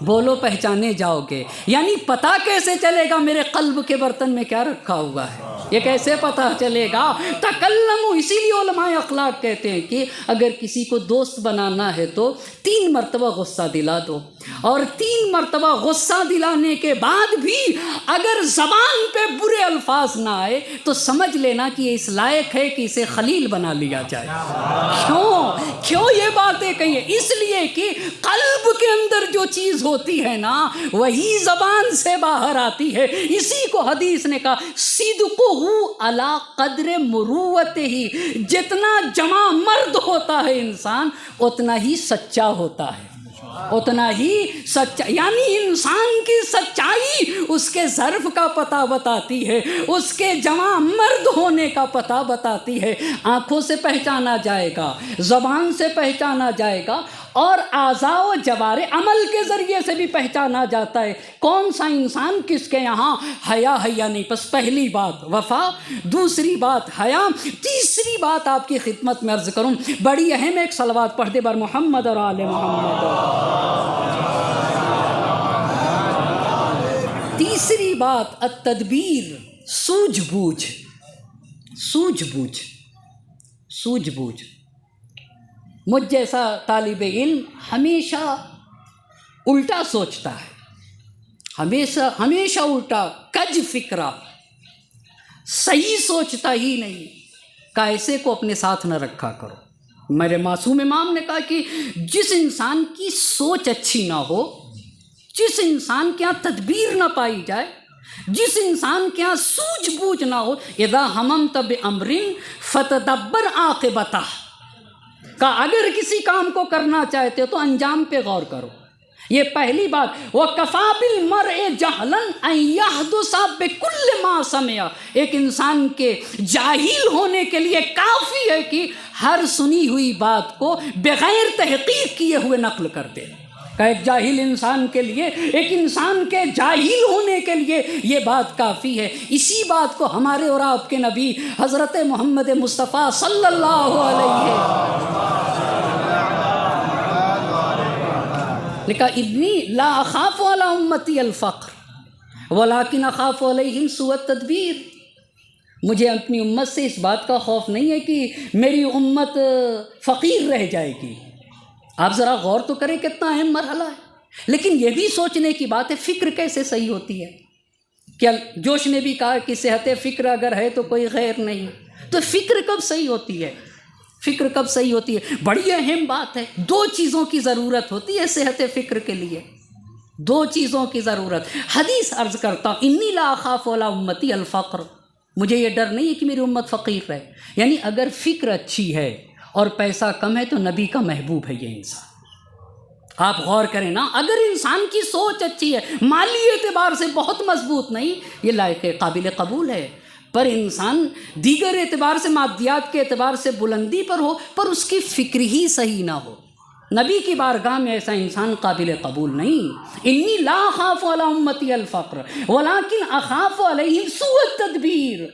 بولو پہچانے جاؤ گے، یعنی پتہ کیسے چلے گا میرے قلب کے برتن میں کیا رکھا ہوا ہے، یہ کیسے پتہ چلے گا؟ تکلموا، اسی لیے علماء اخلاق کہتے ہیں کہ اگر کسی کو دوست بنانا ہے تو 3 مرتبہ غصہ دلا دو، اور 3 مرتبہ غصہ دلانے کے بعد بھی اگر زبان پہ برے الفاظ نہ آئے تو سمجھ لینا کہ یہ اس لائق ہے کہ اسے خلیل بنا لیا جائے۔ کیوں یہ باتیں کہی ہیں؟ اس لیے کہ قلب کے اندر جو چیز ہوتی ہے نا وہی زبان سے باہر آتی ہے۔ اسی کو حدیث نے کہا صدقہ علی قدر مروتہ، جتنا جمع مرد ہوتا ہے انسان اتنا ہی سچا ہوتا ہے، اتنا ہی سچا، یعنی انسان کی سچائی اس کے ظرف کا پتہ بتاتی ہے، اس کے جمع مرد ہونے کا پتہ بتاتی ہے۔ آنکھوں سے پہچانا جائے گا، زبان سے پہچانا جائے گا، اور اعضاء و جوارح عمل کے ذریعے سے بھی پہچانا جاتا ہے کون سا انسان کس کے یہاں حیا ہے یا نہیں۔ پس پہلی بات وفا، دوسری بات حیا، تیسری بات آپ کی خدمت میں عرض کروں، بڑی اہم ایک صلوات پڑھ دے بر محمد اور آل محمد۔ تیسری بات التدبیر، سوجھ بوجھ، سوجھ بوجھ، سوجھ بوجھ۔ مجھ جیسا طالب علم ہمیشہ الٹا سوچتا ہے، ہمیشہ الٹا، کج فکرہ، صحیح سوچتا ہی نہیں، کیسے کو اپنے ساتھ نہ رکھا کرو۔ میرے معصوم امام نے کہا کہ جس انسان کی سوچ اچھی نہ ہو، جس انسان کے یہاں تدبیر نہ پائی جائے، جس انسان کے یہاں سوجھ بوجھ نہ ہو، اذا ہممت بامر فتدبر عاقبتہ، کہ اگر کسی کام کو کرنا چاہتے ہو تو انجام پہ غور کرو۔ یہ پہلی بات۔ وَكَفَى بِالْمَرْءِ جَهْلًا أَن يَحْدُثَ بِكُلِّ مَا سَمِعَ، ایک انسان کے جاہل ہونے کے لیے کافی ہے کہ ہر سنی ہوئی بات کو بغیر تحقیق کیے ہوئے نقل کر دے۔ کہ ایک جاہل انسان کے لیے، ایک انسان کے جاہل ہونے کے لیے یہ بات کافی ہے۔ اسی بات کو ہمارے اور آپ کے نبی حضرت محمد مصطفیٰ صلی اللہ علیہ لکھا ابنی لا اخاف علی امتی الفقر ولکن اخاف علیہم سوء التدبیر، مجھے اپنی امت سے اس بات کا خوف نہیں ہے کہ میری امت فقیر رہ جائے گی۔ آپ ذرا غور تو کریں کتنا اہم مرحلہ ہے، لیکن یہ بھی سوچنے کی بات ہے فکر کیسے صحیح ہوتی ہے۔ کیا جوش نے بھی کہا کہ صحت فکر اگر ہے تو کوئی غیر نہیں، تو فکر کب صحیح ہوتی ہے؟ فکر کب صحیح ہوتی ہے؟ بڑی اہم بات ہے۔ 2 چیزوں کی ضرورت ہوتی ہے صحت فکر کے لیے، 2 چیزوں کی ضرورت۔ حدیث عرض کرتا ہوں، انی لا اخاف علی امتی الفقر، مجھے یہ ڈر نہیں ہے کہ میری امت فقیر رہے۔ یعنی اگر فکر اچھی ہے اور پیسہ کم ہے تو نبی کا محبوب ہے یہ انسان۔ آپ غور کریں نا، اگر انسان کی سوچ اچھی ہے، مالی اعتبار سے بہت مضبوط نہیں، یہ لائق قابل قبول ہے، پر انسان دیگر اعتبار سے، مادیات کے اعتبار سے بلندی پر ہو، پر اس کی فکر ہی صحیح نہ ہو، نبی کی بارگاہ میں ایسا انسان قابل قبول نہیں۔ انی لا اخاف علی امتی الفقر ولکن اخاف علیہم سوء التدبیر۔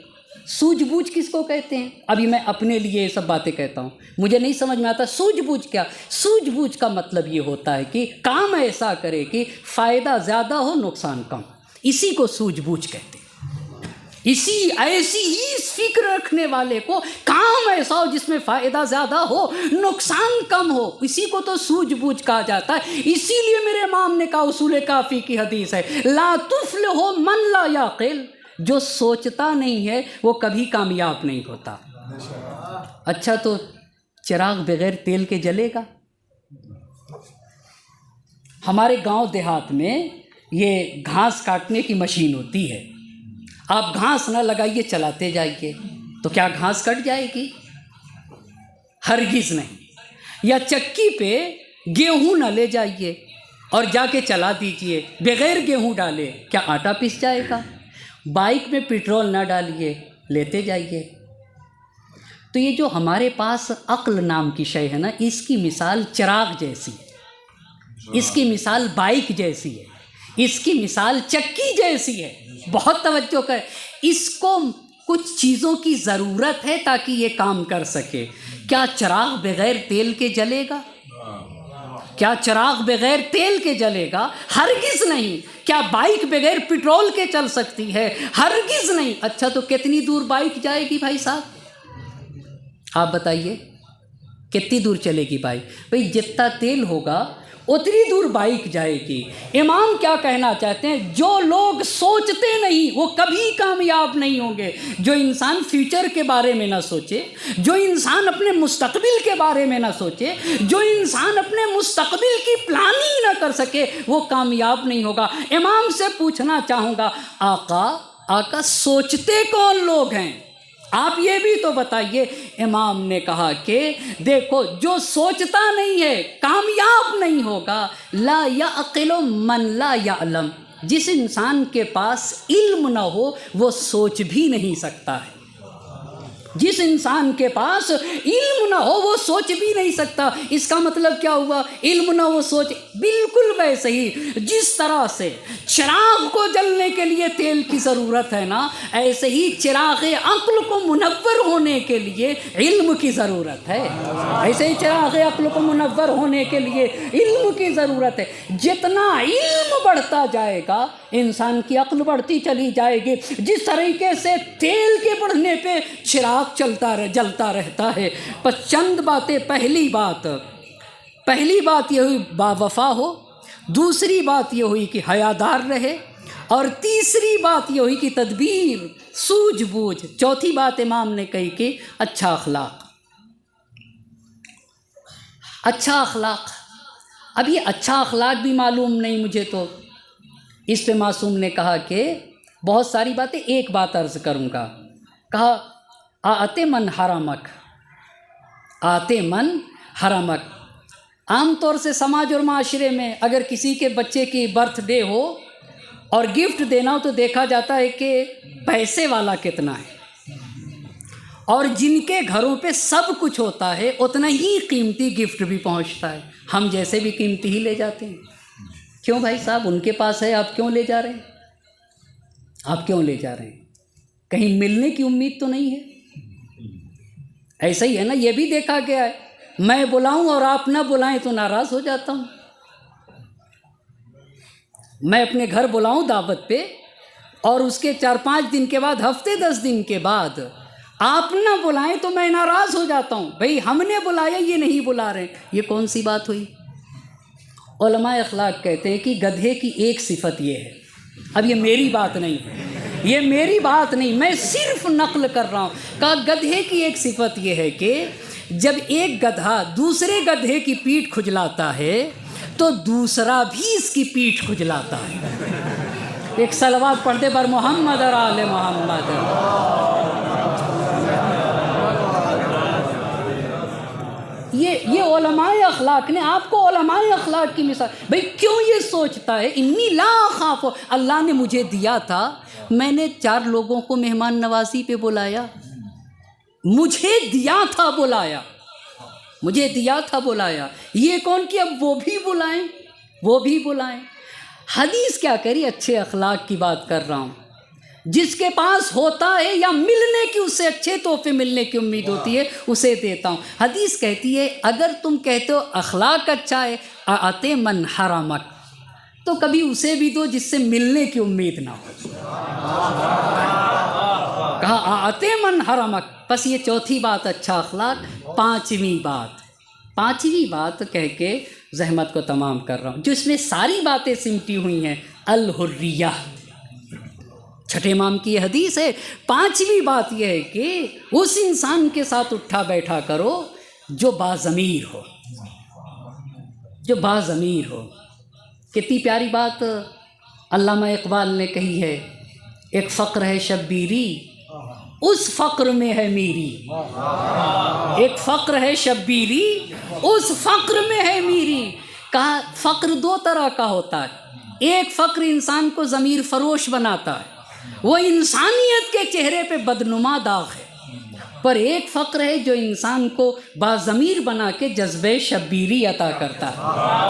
سوجھ بوجھ کس کو کہتے ہیں؟ ابھی میں اپنے لیے یہ سب باتیں کہتا ہوں، مجھے نہیں سمجھ میں آتا سوجھ بوجھ کیا۔ سوجھ بوجھ کا مطلب یہ ہوتا ہے کہ کام ایسا کرے کہ فائدہ زیادہ ہو نقصان کم، اسی کو سوجھ بوجھ کہتے ہیں۔ ایسی ہی فکر رکھنے والے کو کام ایسا ہو جس میں فائدہ زیادہ ہو نقصان کم ہو، اسی کو تو سوجھ بوجھ کہا جاتا ہے۔ اسی لیے میرے امام نے کہا، اصول کافی کی حدیث ہے، لا تفلح من لا یعقل، جو سوچتا نہیں ہے وہ کبھی کامیاب نہیں ہوتا۔ اچھا تو چراغ بغیر تیل کے جلے گا؟ ہمارے گاؤں دیہات میں یہ گھاس کاٹنے کی مشین ہوتی ہے، آپ گھاس نہ لگائیے چلاتے جائیے تو کیا گھاس کٹ جائے گی؟ ہرگز نہیں۔ یا چکی پہ گیہوں نہ لے جائیے اور جا کے چلا دیجئے بغیر گیہوں ڈالے، کیا آٹا پس جائے گا؟ بائک میں پیٹرول نہ ڈالیے، لیتے جائیے۔ تو یہ جو ہمارے پاس عقل نام کی شے ہے نا، اس کی مثال چراغ جیسی ہے، اس کی مثال بائک جیسی ہے، اس کی مثال چکی جیسی ہے۔ بہت توجہ کر، اس کو کچھ چیزوں کی ضرورت ہے تاکہ یہ کام کر سکے۔ کیا چراغ بغیر تیل کے جلے گا؟ کیا چراغ بغیر تیل کے جلے گا؟ ہرگز نہیں۔ کیا بائک بغیر پیٹرول کے چل سکتی ہے؟ ہرگز نہیں۔ اچھا تو کتنی دور بائک جائے گی بھائی صاحب؟ آپ بتائیے کتنی دور چلے گی بائک؟ بھائی جتنا تیل ہوگا اتنی دور بائک جائے گی۔ امام کیا کہنا چاہتے ہیں؟ جو لوگ سوچتے نہیں وہ کبھی کامیاب نہیں ہوں گے۔ جو انسان فیوچر کے بارے میں نہ سوچے، جو انسان اپنے مستقبل کے بارے میں نہ سوچے، جو انسان اپنے مستقبل کی پلاننگ نہ کر سکے، وہ کامیاب نہیں ہوگا۔ امام سے پوچھنا چاہوں گا، آقا سوچتے کون لوگ ہیں؟ آپ یہ بھی تو بتائیے۔ امام نے کہا کہ دیکھو جو سوچتا نہیں ہے کامیاب نہیں ہوگا۔ لا یعقل من لا یعلم، جس انسان کے پاس علم نہ ہو وہ سوچ بھی نہیں سکتا ہے۔ جس انسان کے پاس علم نہ ہو وہ سوچ بھی نہیں سکتا۔ اس کا مطلب کیا ہوا؟ علم نہ ہو سوچ۔ بالکل ویسے ہی جس طرح سے چراغ کو جلنے کے لیے تیل کی ضرورت ہے نا، ایسے ہی چراغ عقل کو منور ہونے کے لیے علم کی ضرورت ہے۔ ایسے ہی چراغ عقل کو منور ہونے کے لیے علم کی ضرورت ہے۔ جتنا علم بڑھتا جائے گا انسان کی عقل بڑھتی چلی جائے گی۔ جس طریقے سے تیل کے بڑھنے پہ چراغ جلتا رہتا ہے۔ پس چند باتیں۔ پہلی بات یہ ہوئی با وفا ہو، دوسری بات یہ ہوئی کہ حیادار رہے، اور تیسری بات یہ ہوئی کہ تدبیر، سوجھ بوجھ۔ چوتھی بات امام نے کہی کہ اچھا اخلاق۔ اچھا اخلاق، اب یہ اچھا اخلاق بھی معلوم نہیں مجھے تو۔ اس پہ معصوم نے کہا کہ بہت ساری باتیں، ایک بات عرض کروں گا۔ کہا آتے من حرمک، آتے من حرمک۔ عام طور سے سماج اور معاشرے میں اگر کسی کے بچے کی برتھ ڈے ہو اور گفٹ دینا ہو تو دیکھا جاتا ہے کہ پیسے والا کتنا ہے، اور جن کے گھروں پہ سب کچھ ہوتا ہے اتنا ہی قیمتی گفٹ بھی پہنچتا ہے۔ ہم جیسے بھی قیمتی ہی لے جاتے ہیں۔ کیوں بھائی صاحب؟ ان کے پاس ہے، آپ کیوں لے جا رہے ہیں؟ آپ کیوں لے جا رہے ہیں؟ کہیں ملنے کی امید تو نہیں ہے؟ ایسا ہی ہے نا، یہ بھی دیکھا گیا ہے، میں بلاؤں اور آپ نہ بلائیں تو ناراض ہو جاتا ہوں۔ میں اپنے گھر بلاؤں دعوت پہ اور اس کے 4-5 دن کے بعد، ہفتے 10 دن کے بعد آپ نہ بلائیں تو میں ناراض ہو جاتا ہوں۔ بھئی ہم نے بلایا، یہ نہیں بلا رہے، یہ کون سی بات ہوئی؟ علماء اخلاق کہتے ہیں کہ گدھے کی ایک صفت یہ ہے، اب یہ میری بات نہیں ہے، یہ میری بات نہیں، میں صرف نقل کر رہا ہوں۔ کہا گدھے کی ایک صفت یہ ہے کہ جب ایک گدھا دوسرے گدھے کی پیٹھ کھجلاتا ہے تو دوسرا بھی اس کی پیٹھ کھجلاتا ہے۔ ایک صلوات پڑھتے بر محمد اور آل محمد۔ یہ علماء اخلاق نے آپ کو علماء اخلاق کی مثال۔ بھئی کیوں یہ سوچتا ہے؟ انی لا خاف، اللہ نے مجھے دیا تھا، میں نے 4 لوگوں کو مہمان نوازی پہ بلایا، مجھے دیا تھا بلایا، مجھے دیا تھا بلایا، یہ کون کہ اب وہ بھی بلائیں، وہ بھی بلائیں۔ حدیث کیا کہہ رہی؟ اچھے اخلاق کی بات کر رہا ہوں۔ جس کے پاس ہوتا ہے یا ملنے کی، اس سے اچھے تحفے ملنے کی امید ہوتی ہے، اسے دیتا ہوں۔ حدیث کہتی ہے اگر تم کہتے ہو اخلاق اچھا ہے، آتے من حرمک، تو کبھی اسے بھی دو جس سے ملنے کی امید نہ ہو۔ کہا آتے من حرمک۔ بس یہ چوتھی بات اچھا اخلاق۔ پانچویں بات کہہ کے زحمت کو تمام کر رہا ہوں، جو اس میں ساری باتیں سمٹی ہوئی ہیں، الحریہ۔ چھٹے امام کی یہ حدیث ہے۔ 5ویں بات یہ ہے کہ اس انسان کے ساتھ اٹھا بیٹھا کرو جو باضمیر ہو، جو باضمیر ہو۔ کتنی پیاری بات علامہ اقبال نے کہی ہے، ایک فقر ہے شبیری، اس فقر میں ہے میری۔ ایک فقر ہے شبیری، اس فقر میں ہے میری۔ کہا فقر 2 طرح کا ہوتا ہے، ایک فقر انسان کو ضمیر فروش بناتا ہے، وہ انسانیت کے چہرے پہ بدنما داغ ہے، پر ایک فقر ہے جو انسان کو باضمیر بنا کے جذبہ شبیری عطا کرتا ہے۔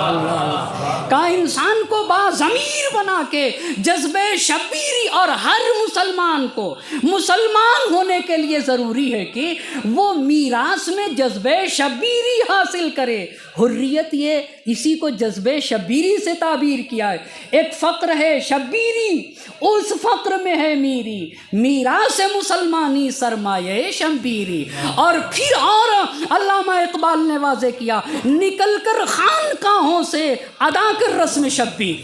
اللہ کہا انسان کو باضمیر ضمیر بنا کے جذبہ شبیری، اور ہر مسلمان کو مسلمان ہونے کے لیے ضروری ہے کہ وہ میراث میں جذبہ شبیری حاصل کرے۔ حریت یہ اسی کو جذبہ شبیری سے تعبیر کیا ہے۔ ایک فقر ہے شبیری، اس فقر میں ہے میری، میراث مسلمانی سرمایہ شبیری۔ اور پھر اور علامہ اقبال نے واضح کیا، نکل کر خانقاہوں سے ادا کر رسم شبیری،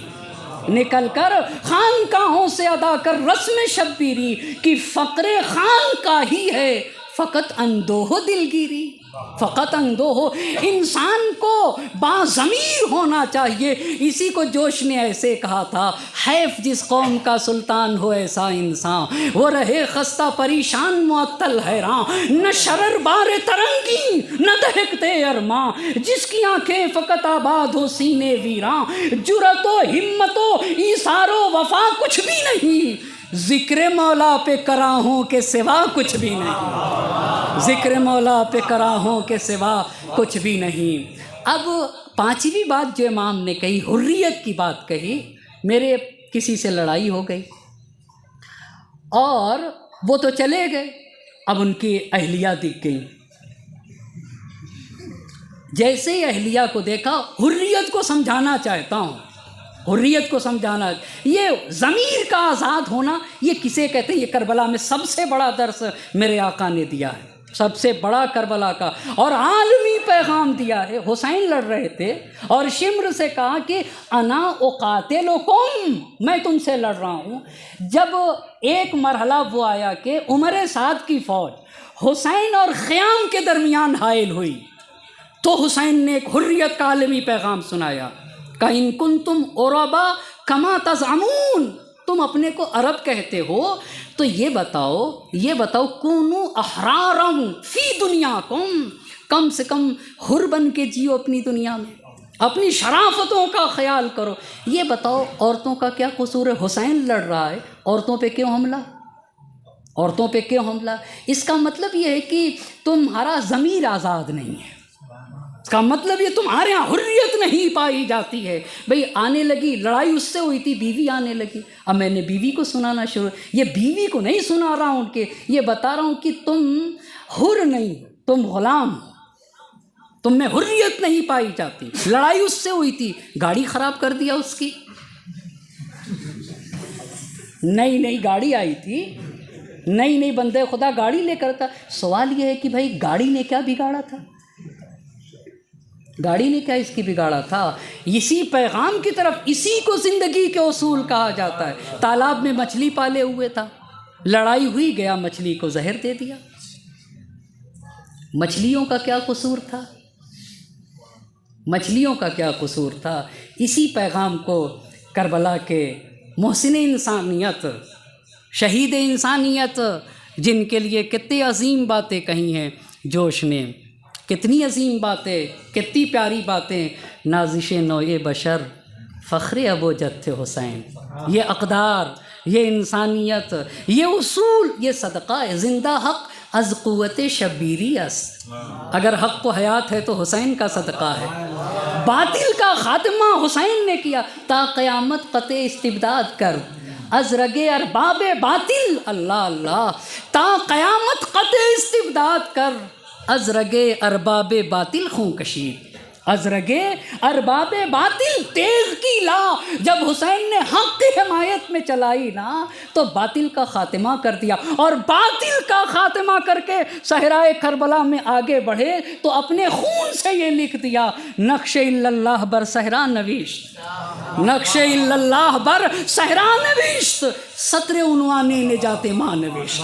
نکل کر خانقاہوں سے ادا کر رسم شبیری، کہ فقر خانقاہی ہے فقط اندوہ دلگیری، فقط اندوہ۔ انسان کو باضمیر ہونا چاہیے۔ اسی کو جوش نے ایسے کہا تھا، حیف جس قوم کا سلطان ہو ایسا انسان، وہ رہے خستہ پریشان معطل حیران، نہ شرر بار ترنگی نہ دہکتے ارماں، جس کی آنکھیں فقط آباد ہو سینے ویراں، جرأت و ہمت و ایثار و وفا کچھ بھی نہیں، ذکر مولا پہ کراہوں کے سوا کچھ بھی نہیں، ذکر مولا پہ کراہوں کے سوا کچھ بھی نہیں۔ اب پانچویں بات جو امام نے کہی، حریت کی بات کہی، میرے کسی سے لڑائی ہو گئی اور وہ تو چلے گئے، اب ان کی اہلیہ دکھ گئی۔ جیسے ہی اہلیہ کو دیکھا، حریت کو سمجھانا چاہتا ہوں، حریت کو سمجھانا، یہ ضمیر کا آزاد ہونا، یہ کسے کہتے ہیں؟ یہ کربلا میں سب سے بڑا درس میرے آقا نے دیا ہے، سب سے بڑا کربلا کا اور عالمی پیغام دیا ہے۔ حسین لڑ رہے تھے اور شمر سے کہا کہ انا اقاتلکم، میں تم سے لڑ رہا ہوں۔ جب ایک مرحلہ وہ آیا کہ عمر سعد کی فوج حسین اور خیام کے درمیان حائل ہوئی، تو حسین نے ایک حریت کا عالمی پیغام سنایا، کہ ان کنتم عربا کما تزعمون، تم اپنے کو عرب کہتے ہو تو یہ بتاؤ کونو احرارا فی دنیاکم، کم سے کم حر بن کے جیو اپنی دنیا میں، اپنی شرافتوں کا خیال کرو۔ یہ بتاؤ عورتوں کا کیا قصور ہے؟ حسین لڑ رہا ہے، عورتوں پہ کیوں حملہ؟ عورتوں پہ کیوں حملہ؟ اس کا مطلب یہ ہے کہ تمہارا ضمیر آزاد نہیں ہے، اس کا مطلب یہ تمہارے یہاں حریت نہیں پائی جاتی ہے۔ بھئی آنے لگی لڑائی، اس سے ہوئی تھی، بیوی آنے لگی، اب میں نے بیوی کو سنانا شروع، یہ بیوی کو نہیں سنا رہا ہوں کہ یہ بتا رہا ہوں کہ تم حر نہیں، تم غلام ہو، تم میں حریت نہیں پائی جاتی۔ لڑائی اس سے ہوئی تھی، گاڑی خراب کر دیا اس کی، نئی گاڑی آئی تھی، نئی بندے خدا گاڑی لے کر تھا۔ سوال یہ ہے کہ بھائی گاڑی نے کیا بگاڑا تھا؟ گاڑی نے کیا اس کی بگاڑا تھا؟ اسی پیغام کی طرف، اسی کو زندگی کے اصول کہا جاتا ہے۔ تالاب میں مچھلی پالے ہوئے تھا، لڑائی ہوئی، گیا مچھلی کو زہر دے دیا۔ مچھلیوں کا کیا قصور تھا؟ مچھلیوں کا کیا قصور تھا؟ اسی پیغام کو کربلا کے محسن انسانیت، شہید انسانیت، جن کے لیے کتنی عظیم باتیں کہی ہیں جوش نے، کتنی عظیم باتیں، کتنی پیاری باتیں، نازش نوع بشر فخر ابو جد تھے حسین۔ یہ اقدار، یہ انسانیت، یہ اصول، یہ صدقہ ہے۔ زندہ حق از قوت شبیری است، اگر حق کو حیات ہے تو حسین کا صدقہ ہے۔ باطل کا خاتمہ حسین نے کیا، تا قیامت قطع استبداد کر از رگ ارباب باطل، اللہ اللہ، تا قیامت قطع استبداد کر از رگ ارباب باطل خون کشید، از رگ ارباب باطل تیغ کی لا۔ جب حسین نے حق کی حمایت میں چلائی نا تو باطل کا خاتمہ کر دیا، اور باطل کا خاتمہ کر کے صحرائے کربلا میں آگے بڑھے تو اپنے خون سے یہ لکھ دیا، نقش الا اللہ بر صحرا نوشت، نقش الا اللہ بر صحرا نوشت، سطر عنوان نجات ماں نوشت،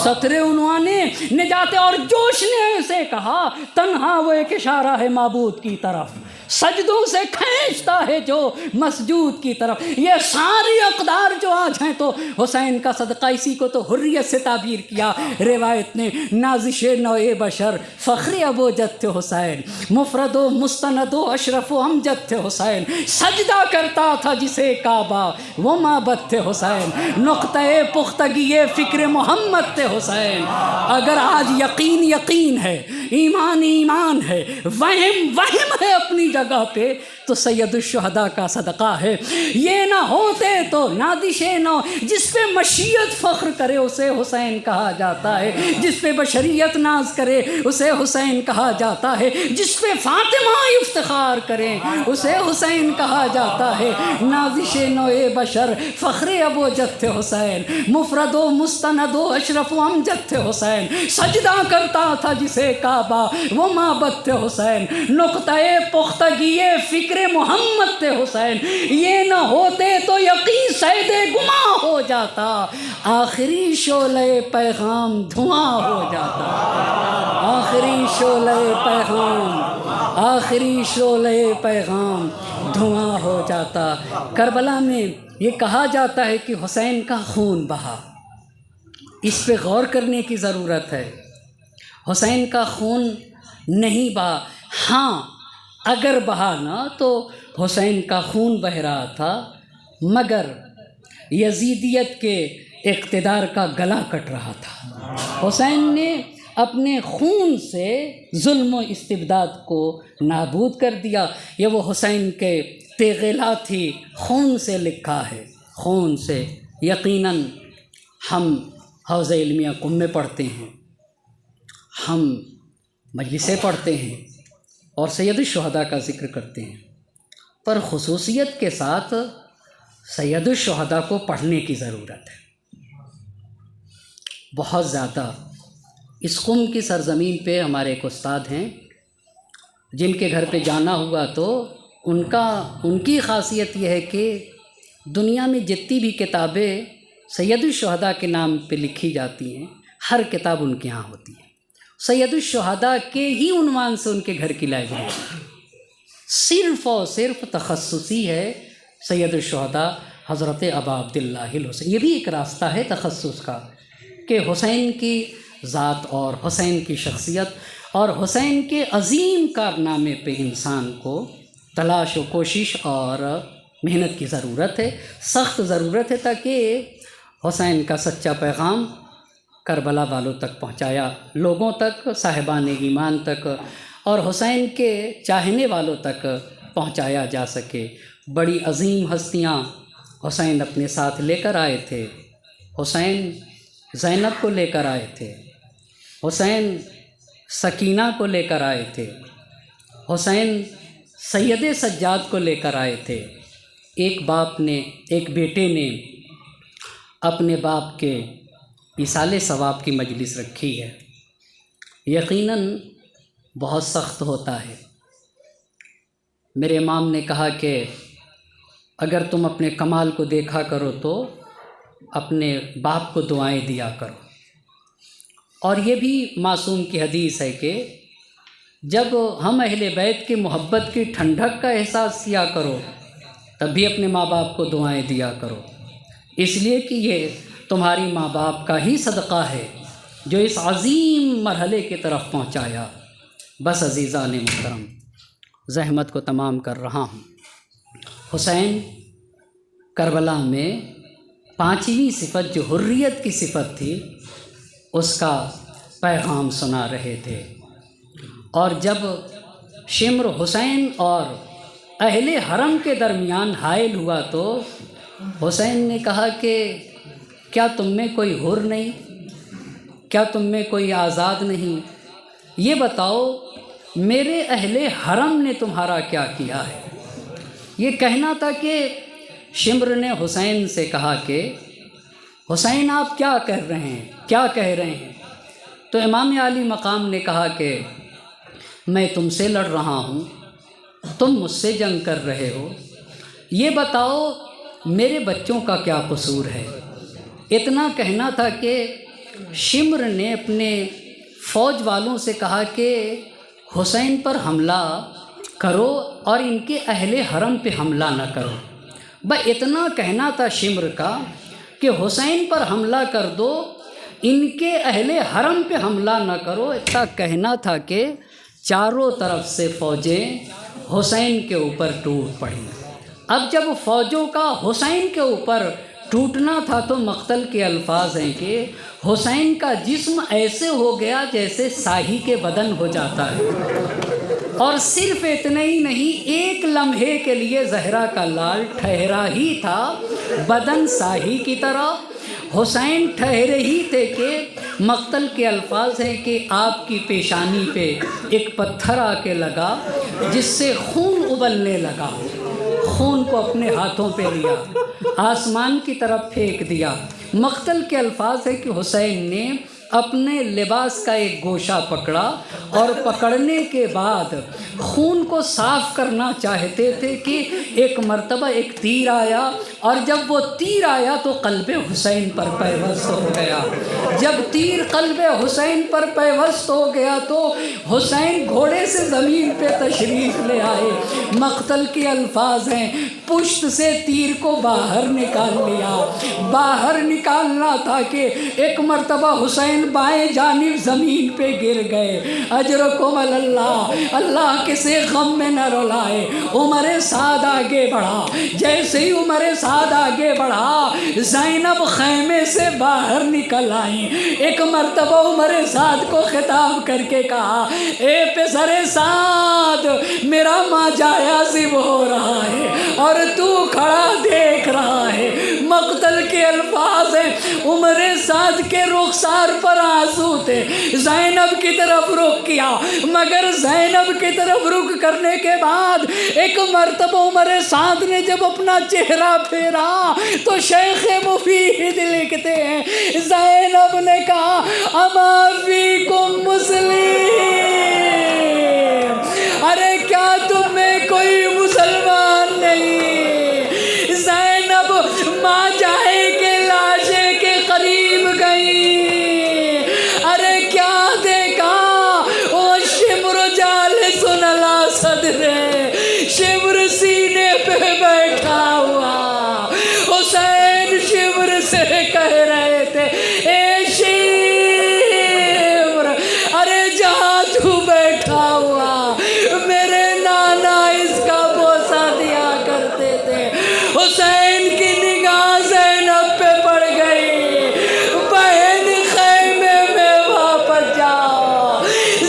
سطر عنوان نجات۔ اور جوش نے ایسے کہا، تنہا وہ ایک اشارہ ہے معبود کی طرف، سجدوں سے کھینچتا ہے جو مسجود کی طرف۔ یہ ساری اقدار جو آج ہیں تو حسین کا صدقہ، اسی کو تو حریت سے تعبیر کیا روایت نے، نازش نوع بشر فخر ابو جد تھے حسین، مفرد و مستند و اشرف و امجد تھے حسین، سجدہ کرتا تھا جسے کعبہ وہ معبد تھے حسین، نقطۂ پختگی فکر محمد تھے حسین۔ اگر آج یقین ہے، ایمان ہے، وہم ہے اپنی جگہ پہ، تو تو سید الشہداء کا صدقہ ہے۔ یہ نہ ہوتے تو نادش نو، جس پہ مشیت فخر کرے اسے حسین کہا جاتا ہے، جس پہ بشریت ناز کرے اسے حسین کہا جاتا ہے، جس پہ فاطمہ افتخار کریں اسے حسین کہا جاتا ہے۔ نازش نو بشر فخر ابو جد تھے حسین، مفرد و مستند و اشرف و امجد تھے حسین، سجدہ کرتا تھا جسے کعبہ وہ معبد تھے حسین، نقطۂ پختگی فکر محمد تھے حسین، یہ نہ ہوتے تو یقین سید گماں ہو جاتا، آخری شعلہ پیغام دھواں ہو جاتا، آخری شعلہ پیغام، آخری شعلہ پیغام دھواں ہو جاتا۔ کربلا میں یہ کہا جاتا ہے کہ حسین کا خون بہا، اس پہ غور کرنے کی ضرورت ہے۔ حسین کا خون نہیں بہا، ہاں اگر بہا نا تو حسین کا خون بہ رہا تھا، مگر یزیدیت کے اقتدار کا گلا کٹ رہا تھا۔ حسین نے اپنے خون سے ظلم و استبداد کو نابود کر دیا۔ یہ وہ حسین کے تیغلا تھی، خون سے لکھا ہے، خون سے۔ یقیناً ہم حوض علمیہ قم میں پڑھتے ہیں، ہم مجلسیں پڑھتے ہیں اور سید الشہداء کا ذکر کرتے ہیں، پر خصوصیت کے ساتھ سید الشہداء کو پڑھنے کی ضرورت ہے بہت زیادہ۔ اس قم کی سرزمین پہ ہمارے ایک استاد ہیں جن کے گھر پہ جانا ہوا تو ان کی خاصیت یہ ہے کہ دنیا میں جتنی بھی کتابیں سید الشہداء کے نام پہ لکھی جاتی ہیں ہر کتاب ان کے ہاں ہوتی ہے، سید الشہداء کے ہی عنوان سے ان کے گھر کی لائبریری صرف اور صرف تخصصی ہے سید الشہداء حضرت ابا عبداللہ الحسین۔ یہ بھی ایک راستہ ہے تخصص کا کہ حسین کی ذات اور حسین کی شخصیت اور حسین کے عظیم کارنامے پہ انسان کو تلاش و کوشش اور محنت کی ضرورت ہے، سخت ضرورت ہے، تاکہ حسین کا سچا پیغام کربلا والوں تک پہنچایا، لوگوں تک، صاحبان ایمان تک اور حسین کے چاہنے والوں تک پہنچایا جا سکے۔ بڑی عظیم ہستیاں حسین اپنے ساتھ لے کر آئے تھے۔ حسین زینب کو لے کر آئے تھے، حسین سکینہ کو لے کر آئے تھے، حسین سید سجاد کو لے کر آئے تھے۔ ایک باپ نے، ایک بیٹے نے اپنے باپ کے ایصال ثواب کی مجلس رکھی ہے، یقیناً بہت سخت ہوتا ہے۔ میرے امام نے کہا کہ اگر تم اپنے کمال کو دیکھا کرو تو اپنے باپ کو دعائیں دیا کرو، اور یہ بھی معصوم کی حدیث ہے کہ جب ہم اہل بیت کی محبت کی ٹھنڈک کا احساس کیا کرو تب بھی اپنے ماں باپ کو دعائیں دیا کرو، اس لیے کہ یہ تمہاری ماں باپ کا ہی صدقہ ہے جو اس عظیم مرحلے کی طرف پہنچایا۔ بس عزیزان محترم، زحمت کو تمام کر رہا ہوں۔ حسین کربلا میں 5ویں صفت جو حریت کی صفت تھی اس کا پیغام سنا رہے تھے، اور جب شمر حسین اور اہل حرم کے درمیان حائل ہوا تو حسین نے کہا کہ کیا تم میں کوئی حر نہیں، کیا تم میں کوئی آزاد نہیں، یہ بتاؤ میرے اہل حرم نے تمہارا کیا کیا ہے۔ یہ کہنا تھا کہ شمر نے حسین سے کہا کہ حسین آپ کیا کہہ رہے ہیں، کیا کہہ رہے ہیں؟ تو امام عالی مقام نے کہا کہ میں تم سے لڑ رہا ہوں، تم مجھ سے جنگ کر رہے ہو، یہ بتاؤ میرے بچوں کا کیا قصور ہے۔ اتنا کہنا تھا کہ شمر نے اپنے فوج والوں سے کہا کہ حسین پر حملہ کرو اور ان کے اہل حرم پہ حملہ نہ کرو۔ اتنا کہنا تھا شمر کا کہ حسین پر حملہ کر دو، ان کے اہل حرم پہ حملہ نہ کرو۔ اتنا کہنا تھا کہ چاروں طرف سے فوجیں حسین کے اوپر ٹوٹ پڑیں۔ اب جب فوجوں کا حسین کے اوپر ٹوٹنا تھا تو مقتل کے الفاظ ہیں کہ حسین کا جسم ایسے ہو گیا جیسے ساہی کے بدن ہو جاتا ہے، اور صرف اتنا ہی نہیں، ایک لمحے کے لیے زہرا کا لال ٹھہرا ہی تھا بدن ساہی کی طرح۔ حسین ٹھہرے ہی تھے کہ مقتل کے الفاظ ہیں کہ آپ کی پیشانی پہ ایک پتھر آ کے لگا جس سے خون ابلنے لگا، خون کو اپنے ہاتھوں پہ لیا، آسمان کی طرف پھینک دیا۔ مقتل کے الفاظ ہے کہ حسین نے اپنے لباس کا ایک گوشہ پکڑا اور پکڑنے کے بعد خون کو صاف کرنا چاہتے تھے کہ ایک مرتبہ ایک تیر آیا، اور جب وہ تیر آیا تو قلب حسین پر پیوست ہو گیا۔ جب تیر قلب حسین پر پیوست ہو گیا تو حسین گھوڑے سے زمین پہ تشریف لے آئے۔ مقتل کے الفاظ ہیں پشت سے تیر کو باہر نکال لیا۔ باہر نکالنا تھا کہ ایک مرتبہ حسین بائیں جانب زمین پہ گر گئے۔ اجرکم اللہ، اللہ کسی غم میں نہ رلائے۔ عمر سعد آگے بڑھا، جیسے ہی عمر سعد آگے بڑھا زینب خیمے سے باہر نکل آئیں۔ ایک مرتبہ عمر سعد کو خطاب کر کے کہا، اے پسر سعد، میرا ماجا عازب ہو رہا ہے اور تو کھڑا دیکھ رہا ہے۔ مقتل کے الفاظ ہیں عمر سعد کے رخسار پر آنسو تھے، زینب کی طرف رخ کیا، مگر زینب کی طرف رخ کرنے کے بعد ایک مرتبہ عمر سعد نے جب اپنا چہرہ پھیرا تو شیخ مفید لکھتے ہیں زینب نے کہا اما فیکم مسلم، ارے کیا تم میں کوئی مسلمان نہیں؟ زینب ماں جائے کے لاشے کے قریب گئی، ارے کیا دیکھا، او شمر جالس علی صدرے، شمر سینے پہ بیٹھا ہوا۔ حسین شمر سے کہہ رہے تھے اے شمر، ارے جہاں تو بیٹھا ہوا میرے نانا اس کا بوسہ دیا کرتے تھے۔ حسین کی نگاہ زینب پہ پڑ گئی، بہن خیمے میں واپس جاؤ۔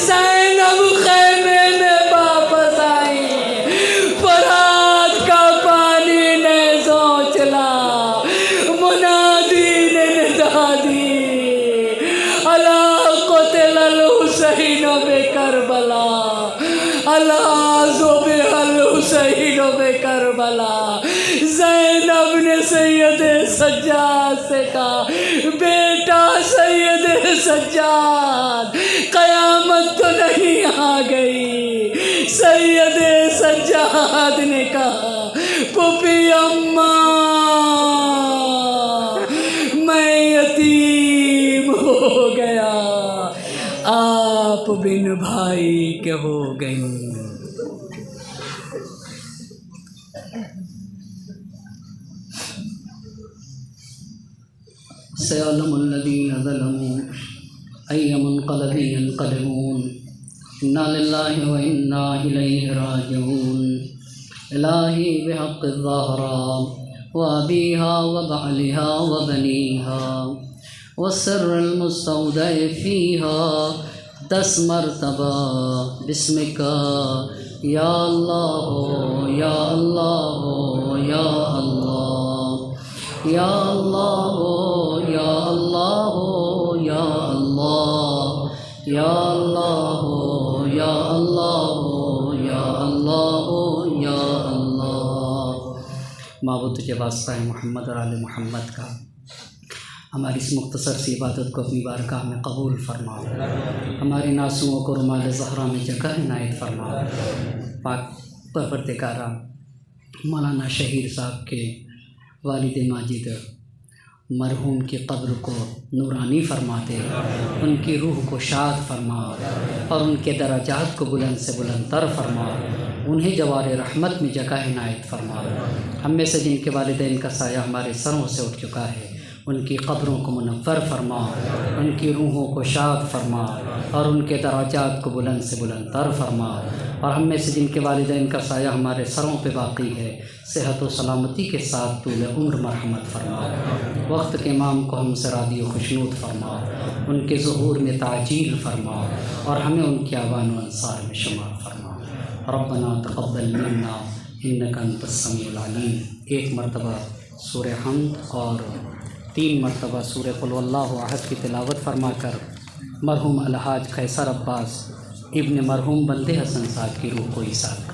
زینب خیمے میں واپس آئی، فرات کا پانی نے سوچ لا، منادی نے ندا دی، الا قتل الحسین بکربلا، الا ذبح الحسین بکربلا۔ زینب نے سید سجاد سے کہا بیٹا سید سجاد قیامت تو نہیں آ گئی؟ سید سجاد نے کہا پھوپھی اماں میں یتیم ہو گیا، آپ بن بھائی کے ہو گئی۔ سيعلم الذين ظلموا أي منقلب ينقلبون إنا لله وإنا إليه راجعون۔ إلهي بحق الزهراء وأبيها وبعلها وبنيها والسر المستودع فيها 10 مرتبہ بسمك يا الله يا الله يا الله یا اللہ یا اللہ یا اللہ یا اللہ یا اللہ یا اللہ یا اللہ۔ معبود تجھے واسطہ ہے محمد اور آل محمد کا، ہماری اس مختصر سی عبادت کو اپنی بارگاہ میں قبول فرما، ہماری ناسوؤں کو رمال زہرا میں جگہ عنایت فرما۔ پاک پروردگارا، مولانا شہیر صاحب کے والد ماجد مرحوم کی قبر کو نورانی فرما دے، ان کی روح کو شاد فرما اور ان کے درجات کو بلند سے بلند تر فرما، انہیں جوار رحمت میں جگہ عنایت فرما۔ ہم میں سے جن کے والدین کا سایہ ہمارے سروں سے اٹھ چکا ہے ان کی قبروں کو منور فرما، ان کی روحوں کو شاد فرما اور ان کے درجات کو بلند سے بلند تر فرما۔ اور ہم میں سے جن کے والدین کا سایہ ہمارے سروں پہ باقی ہے صحت و سلامتی کے ساتھ طول عمر مرحمت فرما، وقت کے امام کو ہم سے راضی و خوشنود فرما، ان کے ظہور میں تعجیل فرما اور ہمیں ان کے اعوان و انصار میں شمار فرما۔ ربنا تقبل منا انک انت السمیع العلیم. ایک مرتبہ سورہ حمد اور 3 مرتبہ سورہ قل واللہ احد کی تلاوت فرما کر مرحوم الحاج قیصر عباس ابن مرحوم بندے حسن صاحب کی روح کو ایثار کریں.